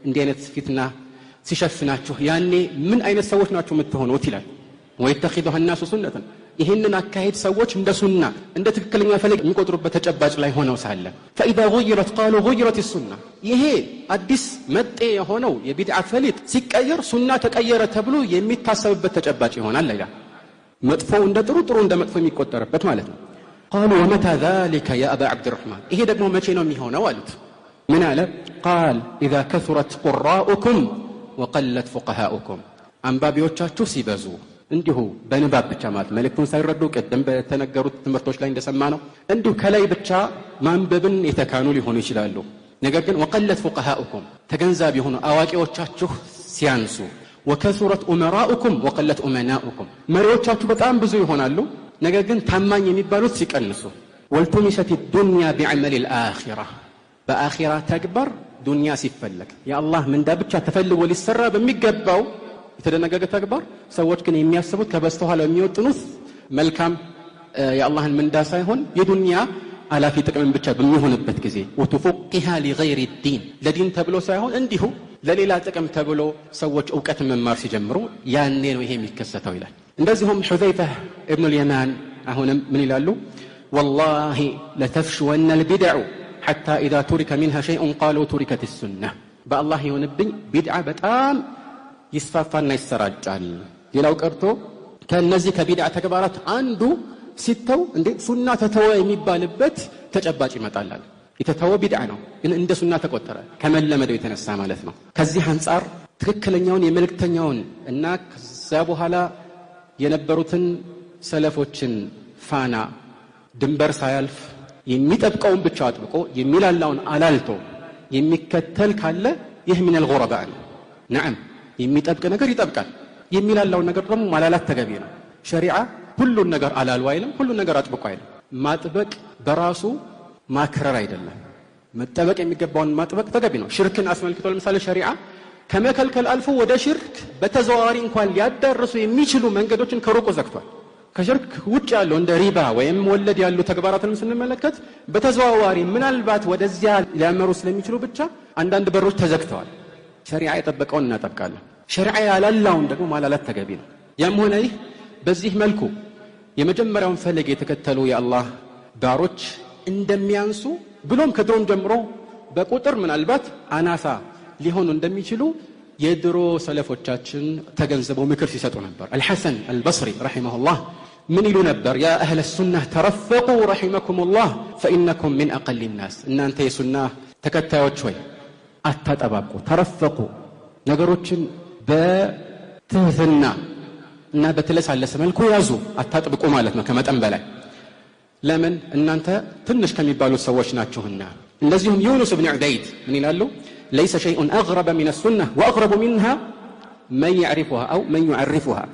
A: እንዲህ አይነት ፊትና ሲሸፍናችሁ ያኔ ምን አይነት ሰዎች ናችሁ የምትሆኑት ይላል። ويتخذها الناس سنة ይህንን አካሄድ ሰዎች እንደ ሱና እንደ ትክክለኛ ፈለግ የሚቆጥሩበት ተጨባጭ ላይ ሆነው ሳለ فإذا غيرت قالوا غيرت السنة ይሄ አዲስ መጤ የሆነው የቢድዓ ፈሊጥ ሲቀየር ሱና ተቀየረ ተብሎ የሚታሰብበት ተጨባጭ ይሆናል ይላል። መጥፎው እንደ ጥሩ ጥሩ እንደ መጥፎ የሚቆጠርበት ማለት ነው። قالوا ومتى ذلك يا أبا عبد الرحمن ይሄ ደግሞ መቼ ነው የሚሆነው አሉት። ምን አለ? قال إذا كثرت قراءكم وقلت فقهاؤكم አንባቢዎቻችሁ ሲበዙ እንዲሁ በንባብ ብቻ ማለት መልእክቱን ሳይረዱ ቀደም በተነገሩት ትምህርቶች ላይ እንደሰማነው እንዲሁ ከላይ ብቻ ማንበብን የተካኑ ሊሆኑ ይችላሉ። ነገር ግን ወቀለት ፉቀሃኡኩም ተገንዛቢ የሆኑ አዋቂዎቻችሁ ሲያንሱ ወከሱረት ኡመራኡኩም ወቀለት ኡመናኡኩም መሪዎቻችሁ በጣም ብዙ ይሆናሉ፣ ነገር ግን ታማኝ የሚባሉት ሲቀንሱ ወልቱሚሰት الدنيا بعمل الآخرة በአኺራ ተግባር ዱንያ ሲፈለግ የአላህ ምንዳ ብቻ ተፈልጎ ሊሰራ በሚገባው የተደነገገ ተግባር ሰዎች ግን የሚያስቡት ከበስተኋላ የሚወጥኑት መልካም የአላህን ምንዳ ሳይሆን የዱንያ አላፊ ጥቅምን ብቻ በሚሆንበት ጊዜ وتفقها لغير الدين ለዲን ተብሎ ሳይሆን እንዲሁ ለሌላ ጥቅም ተብሎ ሰዎች ዕውቀት መማር ሲጀምሩ ያኔ ነው ይሄ የሚከሰተው ይላል። እንደዚሁም ሁዘይፋ ኢብኑ አልየማን አሁንም ምን ይላሉ? والله لتفشون البدع حتى إذا ترك منها شيء قالوا تركت السنة بالله يونبኝ ቢድዓ በጣም ይስፋፋና ይሰራጫል። ሌላው ቀርቶ ከነዚህ ከቢድዓ ተግባራት አንዱ ሲተው እንዴ ሱና ተተወ የሚባልበት ተጨባጭ ይመጣል። የተተወ ቢድዓ ነው ግን እንደ ሱና ተቆጠረ ከመለመደው የተነሳ ማለት ነው። ከዚህ አንፃር ትክክለኛውን የመልእክተኛውን እና ከዛ በኋላ የነበሩትን ሰለፎችን ፋና ድንበር ሳያልፍ የሚጠብቀውን ብቻ አጥብቆ የሚላላውን አላልቶ የሚከተል ካለ ይህ ምን الغرباء ነው። نعم የሚጠብቅ ነገር ይጠብቃል፣ የሚላላውን ነገር ደግሞ ማላላት ተገቢ ነው። ሸሪዓ ሁሉን ነገር አላሉ አይልም፣ ሁሉን ነገር አጥብቆ አይልም። ማጥበቅ በራሱ ማክረር አይደለም፣ መጠበቅ የሚገባውን ማጥበቅ ተገቢ ነው። ሽርክን አስመልክቶ ለምሳሌ ሸሪዓ ከመከልከል አልፎ ወደ ሽርክ በተዘዋዋሪ እንኳን ሊያዳርሱ የሚችሉ መንገዶችን ከሩቁ ዘግቷል። ከሽርክ ውጭ ያለው እንደ ሪባ ወይም ወለድ ያሉ ተግባራትን ስንመለከት በተዘዋዋሪ ምናልባት ወደዚያ ሊያመሩ ስለሚችሉ ብቻ አንዳንድ በሮች ተዘግተዋል። ሸሪዓ የጠበቀውን እናጠብቃለን፣ ሸሪዓ ያላላውን ደግሞ ማላላት ተገቢ ነው። ያም ሆነ ይህ በዚህ መልኩ የመጀመሪያውን ፈለግ የተከተሉ የአላህ ባሮች እንደሚያንሱ ብሎም ከድሮም ጀምሮ በቁጥር ምናልባት አናሳ ሊሆኑ እንደሚችሉ የድሮ ሰለፎቻችን ተገንዝበው ምክር ሲሰጡ ነበር። አልሐሰን አልበስሪ ረሂመሁላህ ምን ይሉ ነበር? ያ አህለ ሱናህ ተረፈቁ ረሂመኩሙላህ ፈኢነኩም ሚን አቀል ናስ። እናንተ የሱና ተከታዮች ሆይ አታጠባቁ፣ ተረፈቁ፣ ነገሮችን በትህትና እና በተለሳለሰ መልኩ ያዙ፣ አታጥብቁ ማለት ነው ከመጠን በላይ። ለምን? እናንተ ትንሽ ከሚባሉት ሰዎች ናችሁና። እንደዚሁም ዩኑስ ብን ዑበይድ ምን ይላሉ? ليس شيء أغرب من السنة وأغرب منها من يعرفها أو من يعرفها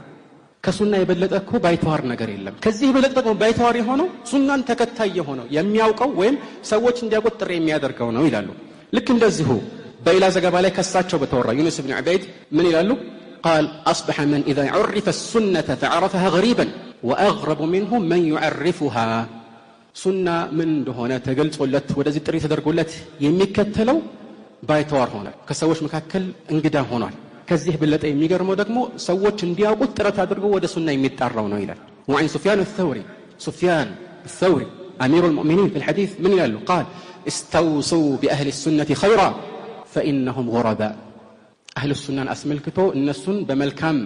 A: كسنة يبلغكو بايتوار ነገር የለም ከዚህ ይበልጥ ደግሞ ባይተዋር የሆነው ሱናን ተከታይ የሆነው የሚያውቀው ወይም ሰዎች እንዲያውቁት ጥሪ የሚያደርገው ነው ይላሉ። ልክ እንደዚሁ በሌላ ዘገባ ላይ ከሳቸው በተወራ ዩኑስ ብን ዑበይድ ምን ይላሉ? قال أصبح من إذا عرف السنة فعرفها غريبا وأغرب منه من يعرفها سنة من እንደሆነ ተገልጾለት ወደዚህ ጥሪ ተደርጎለት የሚከተለው ባይተዋር ሆኗል፣ ከሰዎች መካከል እንግዳ ሆኗል። ከዚህ በለጠ የሚገርመው ደግሞ ሰዎች እንዲያውቁት ጥረት አድርገው ወደ ሱና የሚጣራው ነው ይላል። وعن سفيان الثوري أمير المؤمنين في الحديث من يقول قال استوصوا بأهل السنة خيرا فإنهم غرباء أهل السنة أسملكتو النسون بملكام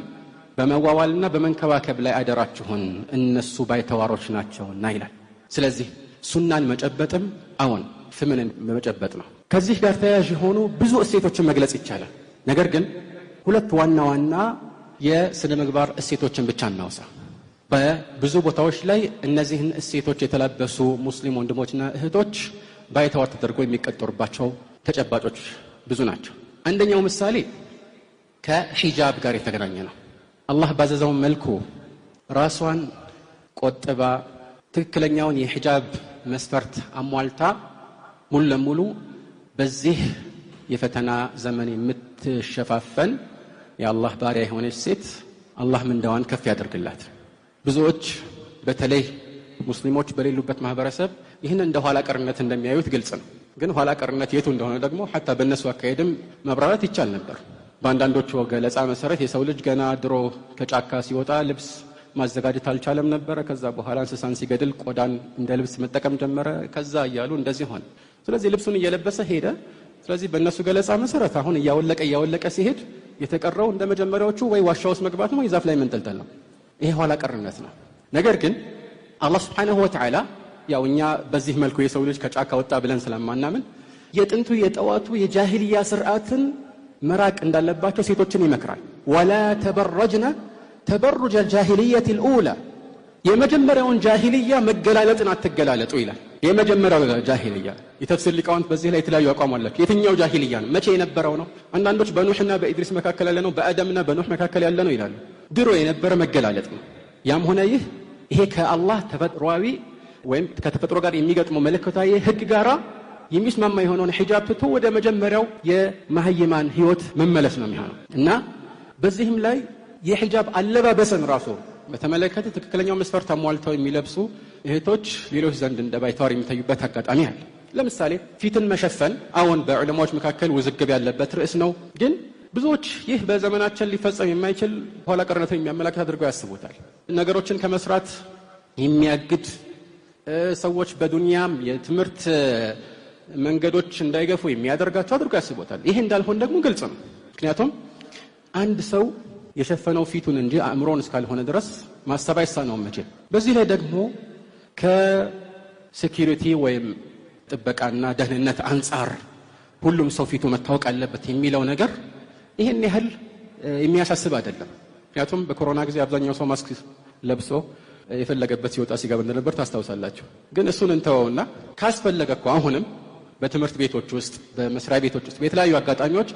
A: بمواوالنا بمنكواكب لا أدراتشهن النسو بايتواروش ناتشهن نايلا سلازي سنة المجبتم أون ثمن المجبتنا ከዚህ ጋር ተያያዥ ሆኖ ብዙ እሴቶችን መግለጽ ይቻላል። ነገር ግን ሁለት ዋና ዋና የስነ ምግባር እሴቶችን ብቻ እናውሳ። በብዙ ቦታዎች ላይ እነዚህን እሴቶች የተላበሱ ሙስሊም ወንድሞችና እህቶች ባይተዋር ተደርጎ የሚቀጠሩባቸው ተጨባጮች ብዙ ናቸው። አንደኛው ምሳሌ ከሂጃብ ጋር የተገናኘ ነው። አላህ ባዘዘው መልኩ ራሷን ቆጥባ ትክክለኛውን የሂጃብ መስፈርት አሟልታ ሙሉ ለሙሉ በዚህ የፈተና ዘመን የምትሸፋፈን የአላህ ባሪያ የሆነች ሴት አላህ ምንዳዋን ከፍ ያደርግላት። ብዙዎች በተለይ ሙስሊሞች በሌሉበት ማህበረሰብ ይህን እንደ ኋላ ቀርነት እንደሚያዩት ግልጽ ነው። ግን ኋላ ቀርነት የቱ እንደሆነ ደግሞ ሐታ በእነሱ አካሄድም መብራራት ይቻል ነበር። በአንዳንዶቹ ገለጻ መሰረት የሰው ልጅ ገና ድሮ ከጫካ ሲወጣ ልብስ ማዘጋጀት አልቻለም ነበር። ከዛ በኋላ እንስሳን ሲገድል ቆዳን እንደ ልብስ መጠቀም ጀመረ። ከዛ እያሉ እንደዚህ ሆነ። ስለዚህ ልብሱን እየለበሰ ሄደ። ስለዚህ በእነሱ ገለጻ መሰረት አሁን እያወለቀ ሲሄድ የተቀረው እንደ መጀመሪያዎቹ ወይ ዋሻ ውስጥ መግባት ነው ወይ ዛፍ ላይ መንጠልጠል ነው። ይሄ ኋላ ቀርነት ነው። ነገር ግን አላህ Subhanahu Wa Ta'ala ያው እኛ በዚህ መልኩ የሰው ልጅ ከጫካ ወጣ ብለን ስለማናምን የጥንቱ የጠዋቱ የጃሂልያ ስርዓትን መራቅ እንዳለባቸው ሴቶችን ይመክራል። ወላ ተበረጅነ ተበሩጅ الجاهليه الاولى የመጀመሪያውን ጃሂልያ መገላለጥን አትገላለጡ ይላል። የመጀመሪያው ጃሂልያ የተፍሲር ሊቃውንት በዚህ ላይ የተለያዩ አቋም አላቸው። የትኛው ጃሂልያ ነው? መቼ የነበረው ነው? አንዳንዶች በኑህና በኢድሪስ መካከል ያለ ነው፣ በአደምና በኑህ መካከል ያለ ነው ይላሉ። ድሮ የነበረ መገላለጥ ነው። ያም ሆነ ይሄ ከአላህ ተፈጥሯዊ ወይም ከተፈጥሮ ጋር የሚገጥመው መለኮታዊ ህግ ጋራ የሚስማማ የሆነውን ሒጃብ ትቶ ወደ መጀመሪያው የመህይማን ህይወት መመለስ ነው የሚሆነው እና በዚህም ላይ የሒጃብ አለባበስን ራሱ በተመለከተ ትክክለኛው መስፈርት አሟልተው የሚለብሱ እህቶች ሌሎች ዘንድ እንደ ባይተዋር የሚታዩበት አጋጣሚ አለ። ለምሳሌ ፊትን መሸፈን አሁን በዑለማዎች መካከል ውዝግብ ያለበት ርዕስ ነው። ግን ብዙዎች ይህ በዘመናችን ሊፈጸም የማይችል ኋላ ቀርነትን የሚያመላክት አድርገው ያስቡታል። ነገሮችን ከመስራት የሚያግድ ሰዎች በዱንያም የትምህርት መንገዶች እንዳይገፉ የሚያደርጋቸው አድርገው ያስቡታል። ይሄ እንዳልሆነ ደግሞ ግልጽ ነው። ምክንያቱም አንድ ሰው የሸፈነው ፊቱን እንጂ አእምሮን እስካልሆነ ድረስ ማሰብ አይሳነውም መቼም። በዚህ ላይ ደግሞ ከሴኩሪቲ ወይም ጥበቃና ደህንነት አንጻር ሁሉም ሰው ፊቱ መታወቅ አለበት የሚለው ነገር ይሄን ያህል የሚያሳስብ አይደለም። ምክንያቱም በኮሮና ጊዜ አብዛኛው ሰው ማስክ ለብሶ የፈለገበት ሲወጣ ሲገባ እንደነበር ታስታውሳላችሁ። ግን እሱን እንተወውና ካስፈለገ እኮ አሁንም በትምህርት ቤቶች ውስጥ፣ በመስሪያ ቤቶች ውስጥ በተለያዩ አጋጣሚዎች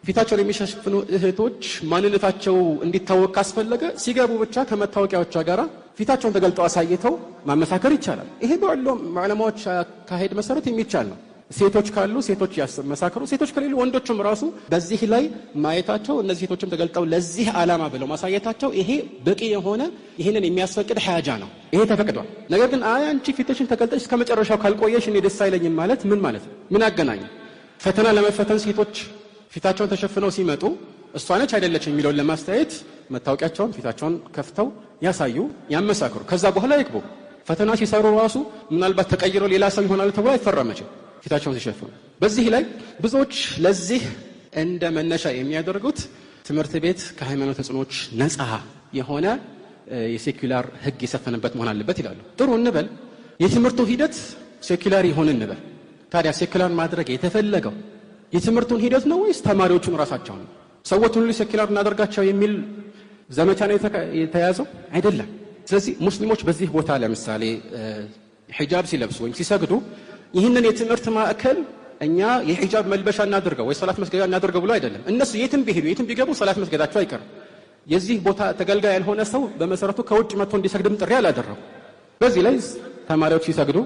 A: ፊታቸውን የሚሸፍኑ እህቶች ማንነታቸው እንዲታወቅ ካስፈለገ ሲገቡ ብቻ ከመታወቂያዎቿ ጋር ፊታቸውን ተገልጠው አሳይተው ማመሳከር ይቻላል። ይሄ በዑለማዎች አካሄድ መሰረት የሚቻል ነው። ሴቶች ካሉ ሴቶች ያመሳከሩ፣ ሴቶች ከሌሉ ወንዶችም ራሱ በዚህ ላይ ማየታቸው እነዚህ ሴቶችም ተገልጠው ለዚህ ዓላማ ብለው ማሳየታቸው ይሄ በቂ የሆነ ይሄንን የሚያስፈቅድ ሐጃ ነው። ይሄ ተፈቅዷል። ነገር ግን አንቺ ፊትሽን ተገልጠሽ እስከ መጨረሻው ካልቆየሽ እኔ ደስ አይለኝም ማለት ምን ማለት ነው? ምን አገናኘ? ፈተና ለመፈተን ሴቶች ፊታቸውን ተሸፍነው ሲመጡ እሷ ነች አይደለች የሚለውን ለማስተያየት መታወቂያቸውን ፊታቸውን ከፍተው ያሳዩ፣ ያመሳክሩ። ከዛ በኋላ ይግቡ። ፈተና ሲሰሩ ራሱ ምናልባት ተቀይረው ሌላ ሰው ይሆናል ተብሎ አይፈረመችም ፊታቸውን ሲሸፍኑ። በዚህ ላይ ብዙዎች ለዚህ እንደ መነሻ የሚያደርጉት ትምህርት ቤት ከሃይማኖት ተጽዕኖች ነፃ የሆነ የሴኩላር ህግ የሰፈነበት መሆን አለበት ይላሉ። ጥሩ እንበል፣ የትምህርቱ ሂደት ሴኩላር ይሆን እንበል። ታዲያ ሴኩላር ማድረግ የተፈለገው የትምህርቱን ሂደት ነው ወይስ ተማሪዎቹን ራሳቸው ነው? ሰዎችን ሁሉ ሴኩላር እናደርጋቸው የሚል ዘመቻ ነው የተያዘው? አይደለም። ስለዚህ ሙስሊሞች በዚህ ቦታ ለምሳሌ ሒጃብ ሲለብሱ ወይም ሲሰግዱ ይህንን የትምህርት ማዕከል እኛ የሒጃብ መልበሻ እናድርገው ወይ ሰላት መስገጃ እናድርገው ብሎ አይደለም። እነሱ የትም ቢሄዱ የትም ቢገቡ ሰላት መስገዳቸው አይቀርም። የዚህ ቦታ ተገልጋይ ያልሆነ ሰው በመሰረቱ ከውጭ መጥቶ እንዲሰግድም ጥሪ አላደረጉ። በዚህ ላይ ተማሪዎች ሲሰግዱ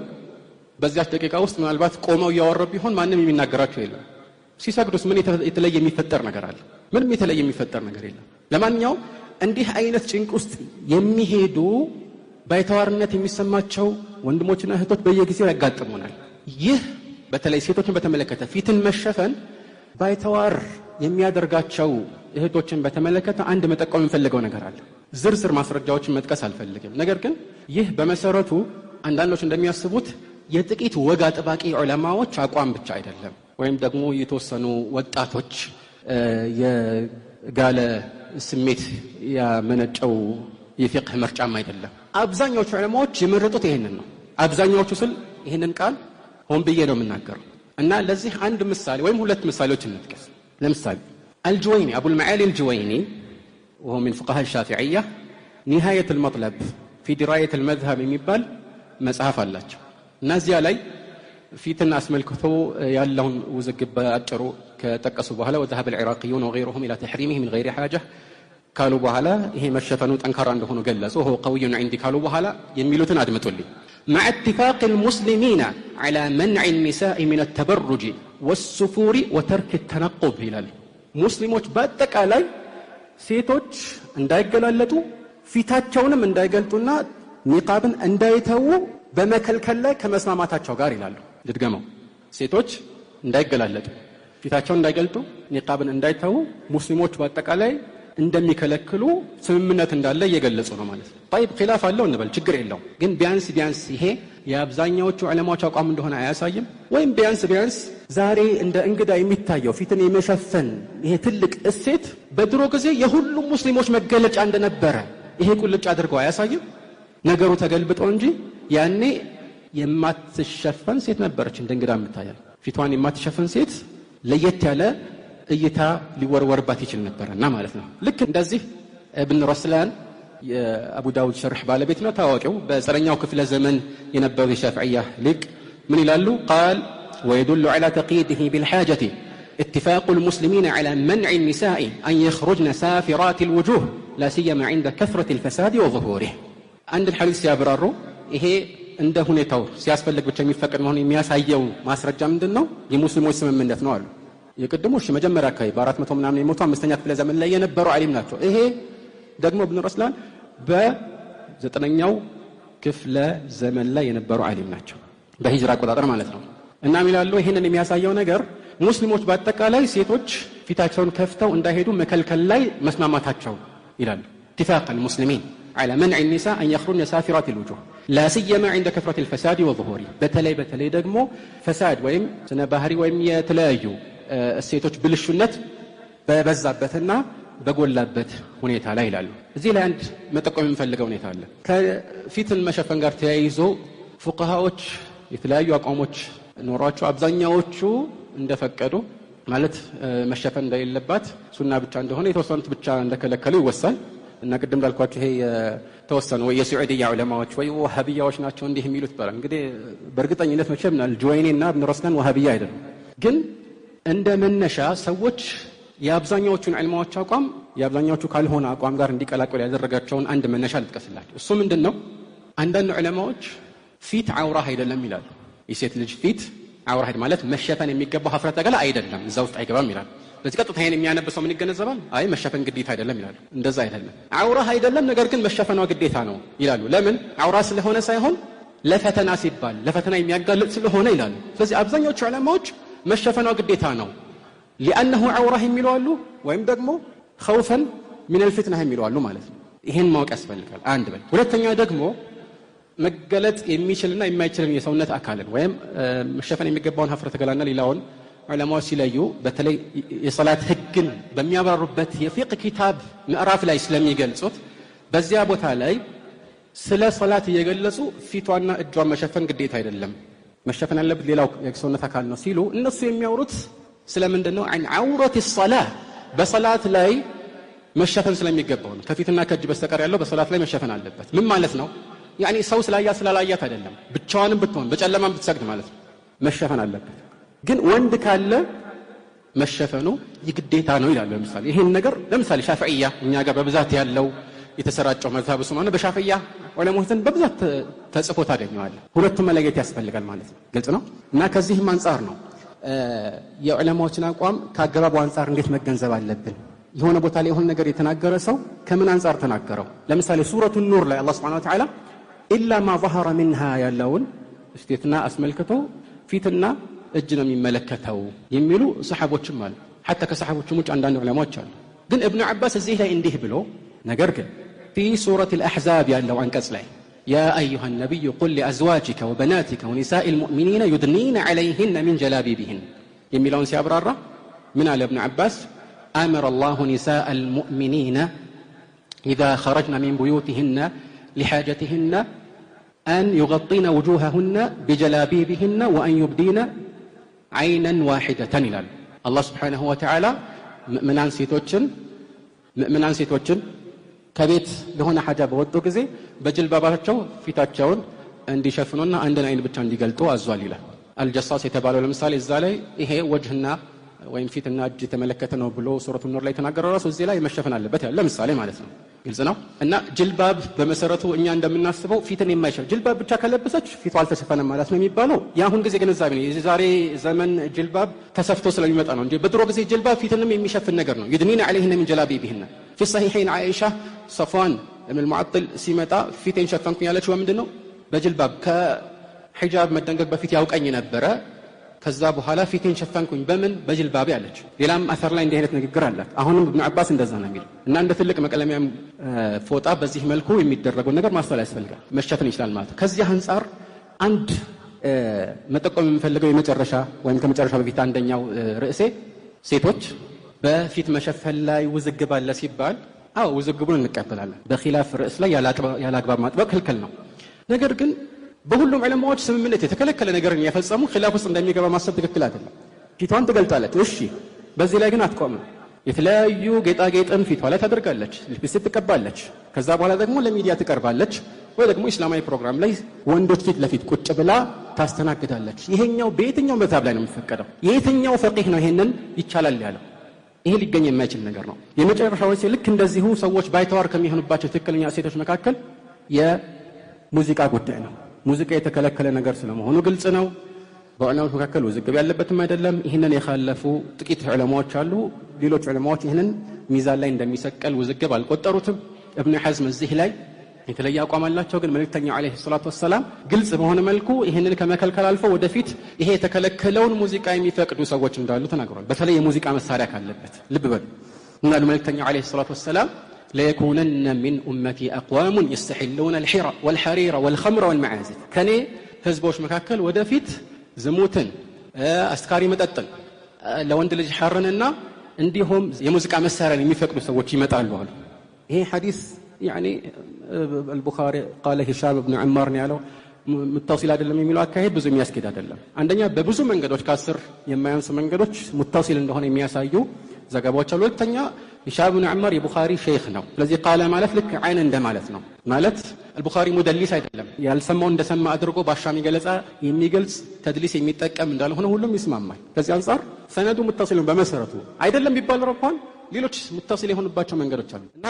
A: በዚያች ደቂቃ ውስጥ ምናልባት ቆመው እያወሩ ቢሆን ማንም የሚናገራቸው የለም። ሲሰግዱስ ምን የተለየ የሚፈጠር ነገር አለ? ምንም የተለየ የሚፈጠር ነገር የለም። ለማንኛውም እንዲህ አይነት ጭንቅ ውስጥ የሚሄዱ ባይተዋርነት የሚሰማቸው ወንድሞችና እህቶች በየጊዜው ያጋጥሙናል። ይህ በተለይ ሴቶችን በተመለከተ ፊትን መሸፈን ባይተዋር የሚያደርጋቸው እህቶችን በተመለከተ አንድ መጠቆም የምፈልገው ነገር አለ። ዝርዝር ማስረጃዎችን መጥቀስ አልፈልግም። ነገር ግን ይህ በመሰረቱ አንዳንዶች እንደሚያስቡት የጥቂት ወግ አጥባቂ ዑለማዎች አቋም ብቻ አይደለም፣ ወይም ደግሞ የተወሰኑ ወጣቶች የጋለ ስሜት ያመነጨው የፊቅህ ምርጫም አይደለም። አብዛኛዎቹ ዑለማዎች የመረጡት ይሄንን ነው። አብዛኛዎቹ ስል ይሄንን ቃል ሆን ብዬ ነው የምናገረው እና ለዚህ አንድ ምሳሌ ወይም ሁለት ምሳሌዎች እንጥቀስ። ለምሳሌ الجويني أبو المعالي الجويني وهو من فقهاء الشافعية نهاية المطلب في دراية المذهب የሚባል መጽሐፍ አላቸው። እነዚያ ላይ ፊትን አስመልክቶ ያለውን ውዝግብ በአጭሩ ከጠቀሱ በኋላ وذهب العراقيون وغيرهم إلى تحريمه من غير حاجة ካሉ በኋላ ይሄ መሸፈኑ ጠንካራ እንደሆነ ገለጹ። هو قوي عندي ካሉ በኋላ የሚሉትን አድምጡልኝ። مع اتفاق المسلمين على منع النساء من التبرج والسفور وترك التنقب ይላል። ሙስሊሞች በአጠቃላይ ሴቶች እንዳይገላለጡ ፊታቸውንም እንዳይገልጡና ኒቃብን እንዳይተዉ በመከልከል ላይ ከመስማማታቸው ጋር ይላሉ። ልድገመው። ሴቶች እንዳይገላለጡ፣ ፊታቸውን እንዳይገልጡ፣ ኒቃብን እንዳይተዉ ሙስሊሞች በአጠቃላይ እንደሚከለክሉ ስምምነት እንዳለ እየገለጹ ነው ማለት ነው። طيب ኺላፍ አለው እንበል፣ ችግር የለውም። ግን ቢያንስ ይሄ የአብዛኛዎቹ ዑለማዎች አቋም እንደሆነ አያሳይም? ወይም ቢያንስ ዛሬ እንደ እንግዳ የሚታየው ፊትን የመሸፈን ይሄ ትልቅ እሴት በድሮ ጊዜ የሁሉም ሙስሊሞች መገለጫ እንደነበረ ይሄ ቁልጭ አድርገው አያሳይም? ነገሩ ተገልብጦ እንጂ ያኔ የማትሸፈን ሴት ነበረች እንደ እንግዳ የምታያል። ፊቷን የማትሸፈን ሴት ለየት ያለ እይታ ሊወርወርባት ይችል ነበርና ማለት ነው። ልክ እንደዚህ ኢብኑ ረስላን የአቡ ዳውድ ሸርህ ባለቤት ነው ታዋቂው በ9ኛው ክፍለ ዘመን የነበሩ የሻፊዕያ ሊቅ ምን ይላሉ? ቃል ويدل على تقييده بالحاجة اتفاق المسلمين على منع النساء أن يخرجن سافرات الوجوه لا سيما عند كثرة الفساد وظهوره. عند الحديث ሲያብራሩ ይሄ እንደ ሁኔታው ሲያስፈልግ ብቻ የሚፈቀድ መሆኑን የሚያሳየው ማስረጃ ምንድነው? የሙስሊሞች ስምምነት ነው አሉ። የቀደሙሽ መጀመሪያ አካባቢ በ400 ምናምን የሞቱ 5ኛ ክፍለ ዘመን ላይ የነበሩ ዓሊም ናቸው። ይሄ ደግሞ ኢብኑ ረስላን በ9ኛው ክፍለ ዘመን ላይ የነበሩ ዓሊም ናቸው በሂጅራ አቆጣጠር ማለት ነው። እና ይላሉ ይሄንን የሚያሳየው ነገር ሙስሊሞች በአጠቃላይ ሴቶች ፊታቸውን ከፍተው እንዳይሄዱ መከልከል ላይ መስማማታቸው ይላሉ። اتفاق المسلمين على منع النساء أن يخرجن سافرات الوجوه لا سيما عند كثرة الفساد وظهوره. በተለይ ደግሞ ፈሳድ ወይም ስነ ባህሪ ወይም የተለያዩ ሴቶች ብልሹነት በበዛበትና በጎላበት ሁኔታ ላይ ይላሉ። እዚህ ላይ አንድ መጠቆም የምፈልገው ሁኔታ አለ። ከፊትን መሸፈን ጋር ተያይዞ ፉቃሃዎች የተለያዩ አቋሞች ኖሯቸው አብዛኛዎቹ እንደፈቀዱ ማለት መሸፈን እንደሌለባት ሱና ብቻ እንደሆነ የተወሰኑት ብቻ እንደከለከሉ ይወሳል። እና ቅድም እንዳልኳችሁ ይሄ የተወሰኑ ወይ የሱዑዲያ ዑለማዎች ወይ ወሃቢያዎች ናቸው እንዲህ የሚሉት ባላ እንግዲህ በእርግጠኝነት መቼም አልጁወይኒና ኢብኑ ረስላን ወሃቢያ አይደሉም። ግን እንደ መነሻ ሰዎች የአብዛኛዎቹን ዑለማዎች አቋም የአብዛኛዎቹ ካልሆነ አቋም ጋር እንዲቀላቀሉ ያደረጋቸውን አንድ መነሻ ልጥቀስላችሁ። እሱ ምንድነው? አንዳንድ ዑለማዎች ፊት አውራ አይደለም ይላሉ። የሴት ልጅ ፊት አውራ ማለት መሸፈን የሚገባው ሀፍረተ ገላ አይደለም፣ እዛ ውስጥ አይገባም ይላሉ። በዚህ ቀጥታ ይሄን የሚያነብሰው ምን ይገነዘባል? አይ መሸፈን ግዴታ አይደለም ይላሉ። እንደዛ አይደለም፣ አውራ አይደለም ነገር ግን መሸፈኗ ግዴታ ነው ይላሉ። ለምን? አውራ ስለሆነ ሳይሆን ለፈተና ሲባል ለፈተና የሚያጋልጥ ስለሆነ ይላሉ። ስለዚህ አብዛኞቹ ዑለማዎች መሸፈኗ ግዴታ ነው لانه عوره የሚሉ አሉ፣ ወይም ደግሞ خوفا من الفتنه የሚሉ አሉ ማለት ነው። ይሄን ማወቅ ያስፈልጋል። አንድ በል ሁለተኛ ደግሞ መገለጥ የሚችልና የማይችልን የሰውነት አካልን ወይም መሸፈን የሚገባውን ሀፍረተ ገላና ሌላውን ዑለማዎች ሲለዩ በተለይ የሶላት ህግን በሚያብራሩበት የፊቅህ ኪታብ ምዕራፍ ላይ ስለሚገልጹት በዚያ ቦታ ላይ ስለ ሶላት እየገለጹ ፊቷና እጇን መሸፈን ግዴታ አይደለም መሸፈን ያለበት ሌላው የሰውነት አካል ነው ሲሉ እነሱ የሚያወሩት ስለምንድነው? عن عورة الصلاة በሶላት ላይ መሸፈን ስለሚገባው ነው። ከፊትና ከእጅ በስተቀር ያለው በሶላት ላይ መሸፈን አለበት። ምን ማለት ነው? ያኒ ሰው ስላላያት አይደለም፣ ብቻዋንም ብትሆን በጨለማም ብትሰግድ ማለት ነው መሸፈን አለበት። ግን ወንድ ካለ መሸፈኑ ይግዴታ ነው ይላል። ለምሳሌ ይሄን ነገር ለምሳሌ ሻፊዒያ እኛ ጋር በብዛት ያለው የተሰራጨው መዝሐብ ስለሆነ በሻፊዒያ ዑለማዎች ዘንድ በብዛት ተጽፎ ታገኘዋለህ። ሁለቱም መለየት ያስፈልጋል ማለት ነው። ግልጽ ነው። እና ከዚህም አንፃር ነው የዑለማዎችን አቋም ከአገባቡ አንፃር እንዴት መገንዘብ አለብን። የሆነ ቦታ ላይ የሆነ ነገር የተናገረ ሰው ከምን አንፃር ተናገረው? ለምሳሌ ሱረቱ ኑር ላይ አላህ Subhanahu Wa Ta'ala ኢላ ማ ظهر منها ያለውን እስቲትና አስመልክቶ ፊትና እጅ ነው የሚመለከተው የሚሉ ሰሃቦችም አሉ። حتى ከሰሃቦችም ውጭ አንዳንድ ዑለማዎች አሉ። ግን ኢብኑ አባስ እዚህ ላይ እንዲህ ብሎ ነገር ግን في سورة الأحزاب ያለው አንቀጽ ላይ يا أيها النبي قل لأزواجك وبناتك ونساء المؤمنين يدنين عليهن من جلابيبهن የሚለውን ሲያብራራ ምን አለ ኢብኑ አባስ أمر الله نساء المؤمنين إذا خرجن من بيوتهن لحاجتهن أن يغطين وجوههن بجلابيبهن وأن يبدين عينا واحدة إلى الله سبحانه وتعالى مؤمنان سيتوچن ከቤት ለሆነ ሐጃ በወጡ ጊዜ በጅልባባቸው ፊታቸውን እንዲሸፍኑና አንድን አይን ብቻ እንዲገልጡ አዟል ይላል። አልጀሳስ የተባለው ለምሳሌ እዛ ላይ ይሄ ወጅህና ወይም ፊትና እጅ የተመለከተ ነው ብሎ ሱረቱ ኑር ላይ ተናገረው ራሱ እዚህ ላይ መሸፈን አለበት ያለ ለምሳሌ ማለት ነው። ግልጽ ነው። እና ጅልባብ በመሰረቱ እኛ እንደምናስበው ፊትን የማይሸፍን ጅልባብ ብቻ ከለበሰች ፊቷ አልተሸፈነም ማለት ነው የሚባለው የአሁን ጊዜ ግንዛቤ ነው። የዛሬ ዘመን ጅልባብ ተሰፍቶ ስለሚመጣ ነው እንጂ በድሮ ጊዜ ጅልባብ ፊትንም የሚሸፍን ነገር ነው። يدنين عليهن من جلابيبهن في الصحيحين عائشة صفوان بن المعطل ሲመጣ ፊቴን ሸፈንኩኝ ያለችው ምንድነው? በጅልባብ ከሂጃብ መደንገግ በፊት ያውቀኝ ነበረ ከዛ በኋላ ፊቴን ሸፈንኩኝ በምን በጅልባብ ያለች። ሌላም አثر ላይ እንዲህ አይነት ንግግር አላት። አሁንም ኢብኑ አባስ እንደዛ ነው የሚለው። እና እንደ ትልቅ መቀለሚያም ፎጣ በዚህ መልኩ የሚደረገው ነገር ማስተዋል ያስፈልጋል። መሸፈን ይችላል ማለት ከዚህ አንፃር አንድ መጠቆም የምፈልገው የመጨረሻ ወይም ከመጨረሻ በፊት አንደኛው ርዕሴ ሴቶች በፊት መሸፈን ላይ ውዝግብ አለ ሲባል አዎ ውዝግቡን እንቀበላለን። በኺላፍ ርዕስ ላይ ያላግባብ ማጥበቅ ክልክል ነው። ነገር ግን በሁሉም ዑለማዎች ስምምነት የተከለከለ ነገርን ያፈጸሙ ኺላፍ ውስጥ እንደሚገባ ማሰብ ትክክል አይደለም። ፊቷን ትገልጣለች፣ እሺ በዚህ ላይ ግን አትቆምም። የተለያዩ ጌጣጌጥን ፊቷ ላይ ታደርጋለች፣ ሊፕስቲክ ትቀባለች። ከዛ በኋላ ደግሞ ለሚዲያ ትቀርባለች፣ ወይ ደግሞ እስላማዊ ፕሮግራም ላይ ወንዶች ፊት ለፊት ቁጭ ብላ ታስተናግዳለች። ይሄኛው በየትኛው መዝሀብ ላይ ነው የሚፈቀደው? የየትኛው ፈቂህ ነው ይሄንን ይቻላል ያለው? ይሄ ሊገኝ የማይችል ነገር ነው። የመጨረሻው ልክ እንደዚሁ ሰዎች ባይተዋር ከሚሆኑባቸው ትክክለኛ እሴቶች መካከል የሙዚቃ ጉዳይ ነው። ሙዚቃ የተከለከለ ነገር ስለመሆኑ ግልጽ ነው። በዑለማዎች መካከል ውዝግብ ያለበትም አይደለም። ይህንን የኻለፉ ጥቂት ዑለማዎች አሉ። ሌሎች ዑለማዎች ይህንን ሚዛን ላይ እንደሚሰቀል ውዝግብ አልቆጠሩትም። እብኑ ሐዝም እዚህ ላይ የተለየ አቋም አላቸው። ግን መልእክተኛው ዓለይሂ ሰላቱ ወሰላም ግልጽ በሆነ መልኩ ይህንን ከመከልከል አልፎ ወደፊት ይሄ የተከለከለውን ሙዚቃ የሚፈቅዱ ሰዎች እንዳሉ ተናግሯል። በተለይ የሙዚቃ መሳሪያ ካለበት ልብ በሉ እና መልእክተኛው ዓለይሂ ሰላቱ ወሰላም ለየኩነነ ሚን ኡመቲ አቅዋሙን የስተሒሉነ አልሒራ ወልሐሪራ ወልኸምረ ወልመዓዚፍ ከኔ ህዝቦች መካከል ወደፊት ዝሙትን፣ አስካሪ መጠጥን፣ ለወንድ ልጅ ሐርንና እንዲሁም የሙዚቃ መሳሪያን የሚፈቅዱ ሰዎች ይመጣሉ አሉ። ይሄ ሐዲስ يعني البخاري قال هشام بن عمار ነው ያለው ሙተሲል አይደለም የሚለው አካሄድ ብዙ የሚያስኬድ አይደለም። አንደኛ በብዙ መንገዶች ከአስር የማያንስ መንገዶች ሙተሲል እንደሆነ የሚያሳዩ ዘገባዎች አሉ። ሁለተኛ هشام بن عمار የቡኻሪ ሼክ ነው። ስለዚህ ቃለ ማለት ልክ አይን እንደማለት ነው። ማለት البخاري ሙደሊስ አይደለም። ያልሰማው እንደሰማ አድርጎ ባሻሚ ገለጻ የሚገልጽ ተድሊስ የሚጠቀም እንዳልሆነ ሁሉም ይስማማል። ከዚህ አንፃር ሰነዱ ሙተሲል በመሰረቱ አይደለም ቢባል እንኳን ሌሎች ሙተሲል የሆኑባቸው መንገዶች አሉ እና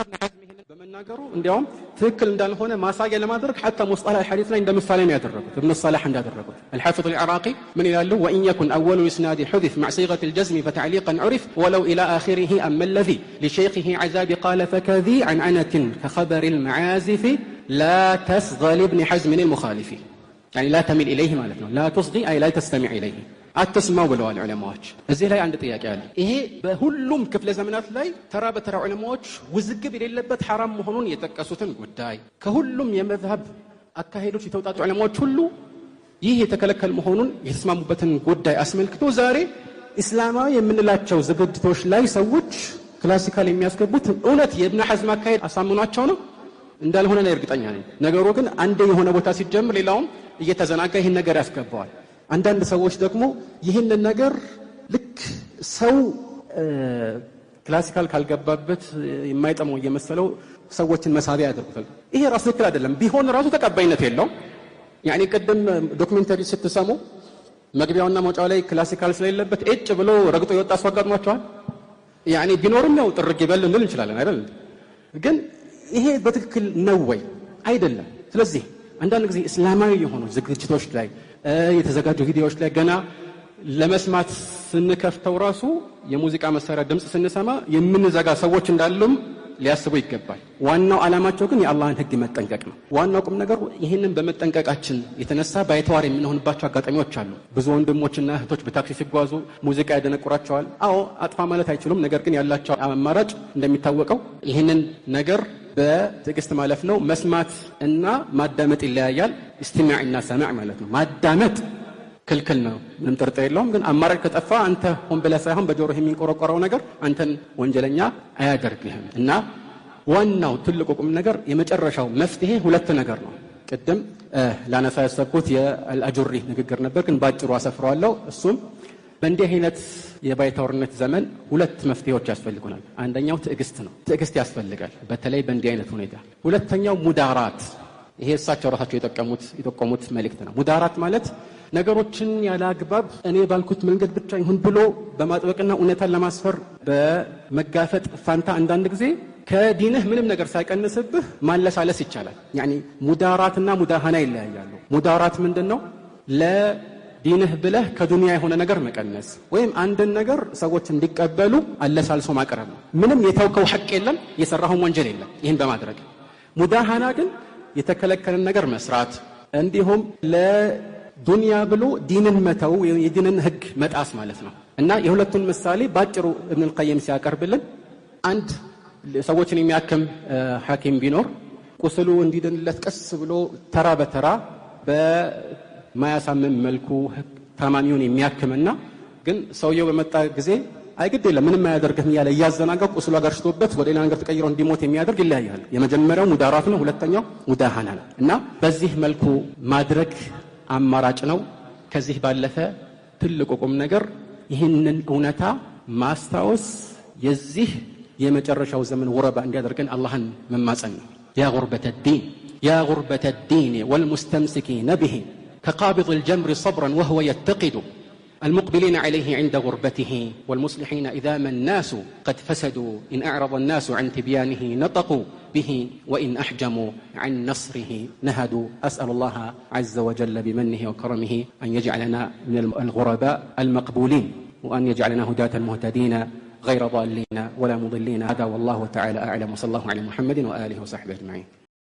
A: በመናገሩ እንዲያውም ትክክል እንዳልሆነ ማሳያ ለማድረግ حتى مصطلح الحديث ላይ እንደምሳሌ ነው ያደረጉት። ابن الصلاح እንዳደረጉት الحافظ العراقي ምን ይላሉ? وإن يكن أول إسناد حذف مع صيغة الجزم فتعليقا عرف ولو إلى آخره أما الذي لشيخه عذاب قال فكذي عن عنة كخبر المعازف لا تصغى لابن حزم المخالف يعني لا تميل إليه مالتنا لا تصغي أي لا تستمع إليه አትስማው ብለዋል ዑለማዎች። እዚህ ላይ አንድ ጥያቄ አለ። ይሄ በሁሉም ክፍለ ዘመናት ላይ ተራ በተራ ዑለማዎች ውዝግብ የሌለበት ሐራም መሆኑን የጠቀሱትን ጉዳይ ከሁሉም የመዝሀብ አካሄዶች የተውጣጡ ዑለማዎች ሁሉ ይህ የተከለከለ መሆኑን የተስማሙበትን ጉዳይ አስመልክቶ ዛሬ እስላማዊ የምንላቸው ዝግጅቶች ላይ ሰዎች ክላሲካል የሚያስገቡት እውነት የኢብኑ ሐዝም አካሄድ አሳምኗቸው ነው እንዳልሆነ ላይ እርግጠኛ ነኝ። ነገሩ ግን አንዴ የሆነ ቦታ ሲጀምር ሌላውም እየተዘናጋ ይህን ነገር ያስገባዋል። አንዳንድ ሰዎች ደግሞ ይህንን ነገር ልክ ሰው ክላሲካል ካልገባበት የማይጠመው እየመሰለው ሰዎችን መሳቢያ ያደርጉታል። ይሄ ራሱ ትክክል አይደለም። ቢሆን ራሱ ተቀባይነት የለውም። ያኒ ቅድም ዶክመንተሪ ስትሰሙ መግቢያውና መውጫው ላይ ክላሲካል ስለሌለበት እጭ ብሎ ረግጦ የወጣ ሰው አጋጥሟቸዋል። ያኒ ቢኖርም ያው ጥርግ ይበል እንል እንችላለን አይደል? ግን ይሄ በትክክል ነው ወይ አይደለም። ስለዚህ አንዳንድ ጊዜ እስላማዊ የሆኑ ዝግጅቶች ላይ የተዘጋጁ ቪዲዮዎች ላይ ገና ለመስማት ስንከፍተው ራሱ የሙዚቃ መሳሪያ ድምጽ ስንሰማ የምንዘጋ ሰዎች እንዳሉም ሊያስቡ ይገባል። ዋናው ዓላማቸው ግን የአላህን ሕግ መጠንቀቅ ነው። ዋናው ቁም ነገር ይህንን በመጠንቀቃችን የተነሳ ባይተዋር የምንሆንባቸው አጋጣሚዎች አሉ። ብዙ ወንድሞችና እህቶች በታክሲ ሲጓዙ ሙዚቃ ያደነቁራቸዋል። አዎ አጥፋ ማለት አይችሉም። ነገር ግን ያላቸው አማራጭ እንደሚታወቀው ይህንን ነገር በትዕግስት ማለፍ ነው። መስማት እና ማዳመጥ ይለያያል። ኢስቲማዕና ሰማዕ ማለት ነው። ማዳመጥ ክልክል ነው፣ ምንም ጥርጥር የለውም። ግን አማራጭ ከጠፋ አንተ ሆን ብለህ ሳይሆን በጆሮህ የሚንቆረቆረው ነገር አንተን ወንጀለኛ አያደርግህም። እና ዋናው ትልቁ ቁም ነገር የመጨረሻው መፍትሄ ሁለት ነገር ነው። ቅድም ላነሳ ያሰብኩት የአልአጁሪ ንግግር ነበር፣ ግን ባጭሩ አሰፍረዋለሁ። እሱም በእንዲህ አይነት የባይተዋርነት ዘመን ሁለት መፍትሄዎች ያስፈልጉናል። አንደኛው ትዕግስት ነው። ትዕግስት ያስፈልጋል፣ በተለይ በእንዲህ አይነት ሁኔታ። ሁለተኛው ሙዳራት፣ ይሄ እሳቸው ራሳቸው የጠቆሙት መልእክት ነው። ሙዳራት ማለት ነገሮችን ያለ አግባብ እኔ ባልኩት መንገድ ብቻ ይሁን ብሎ በማጥበቅና እውነታን ለማስፈር በመጋፈጥ ፋንታ አንዳንድ ጊዜ ከዲንህ ምንም ነገር ሳይቀንስብህ ማለሳለስ ይቻላል። ያኒ ሙዳራትና ሙዳሃና ይለያያሉ። ሙዳራት ምንድነው? ለዲንህ ብለህ ከዱንያ የሆነ ነገር መቀነስ ወይም አንድን ነገር ሰዎች እንዲቀበሉ አለሳልሶ ማቅረብ ነው። ምንም የተውከው ሐቅ የለም፣ የሰራኸው ወንጀል የለም ይህን በማድረግ። ሙዳሃና ግን የተከለከለን ነገር መስራት እንዲሁም ለዱንያ ብሎ ዲንን መተው የዲንን ህግ መጣስ ማለት ነው። እና የሁለቱን ምሳሌ ባጭሩ ኢብኑ አልቀይም ሲያቀርብልን አንድ ሰዎችን የሚያክም ሐኪም ቢኖር ቁስሉ እንዲድንለት ቀስ ብሎ ተራ በተራ በማያሳምም መልኩ ታማሚውን የሚያክምና ግን ሰውየው በመጣ ጊዜ አይግድ የለም ምንም አያደርግም እያለ እያዘናጋው ቁስሉ አገርሽቶበት ወደ ሌላ ነገር ተቀይሮ እንዲሞት የሚያደርግ ይለያያል። የመጀመሪያው ሙዳራት ነው፣ ሁለተኛው ሙዳሃና ነው። እና በዚህ መልኩ ማድረግ አማራጭ ነው። ከዚህ ባለፈ ትልቁ ቁም ነገር ይህንን እውነታ ማስታወስ የዚህ የመጨረሻው ዘመን ወረባ እንዲያደርገን አላህን መማጸን ነው። ያ ጉርበተ ዲን ያ ጉርበተ ዲን ወልሙስተምሲኪነ ቢሂ ከቃቢድ الجمر صبرا وهو يتقد المقبلين عليه عند غربته والمصلحين إذا ما الناس قد فسدوا إن أعرض الناس عن تبيانه نطقوا به وإن أحجموا عن نصره نهدوا. أسأل الله عز وجل بمنه وكرمه أن يجعلنا من الغرباء المقبولين وأن يجعلنا هداة مهتدين غير ضالين ولا مضلين. هذا والله تعالى أعلم وصلى الله على محمد وآله وصحبه أجمعين.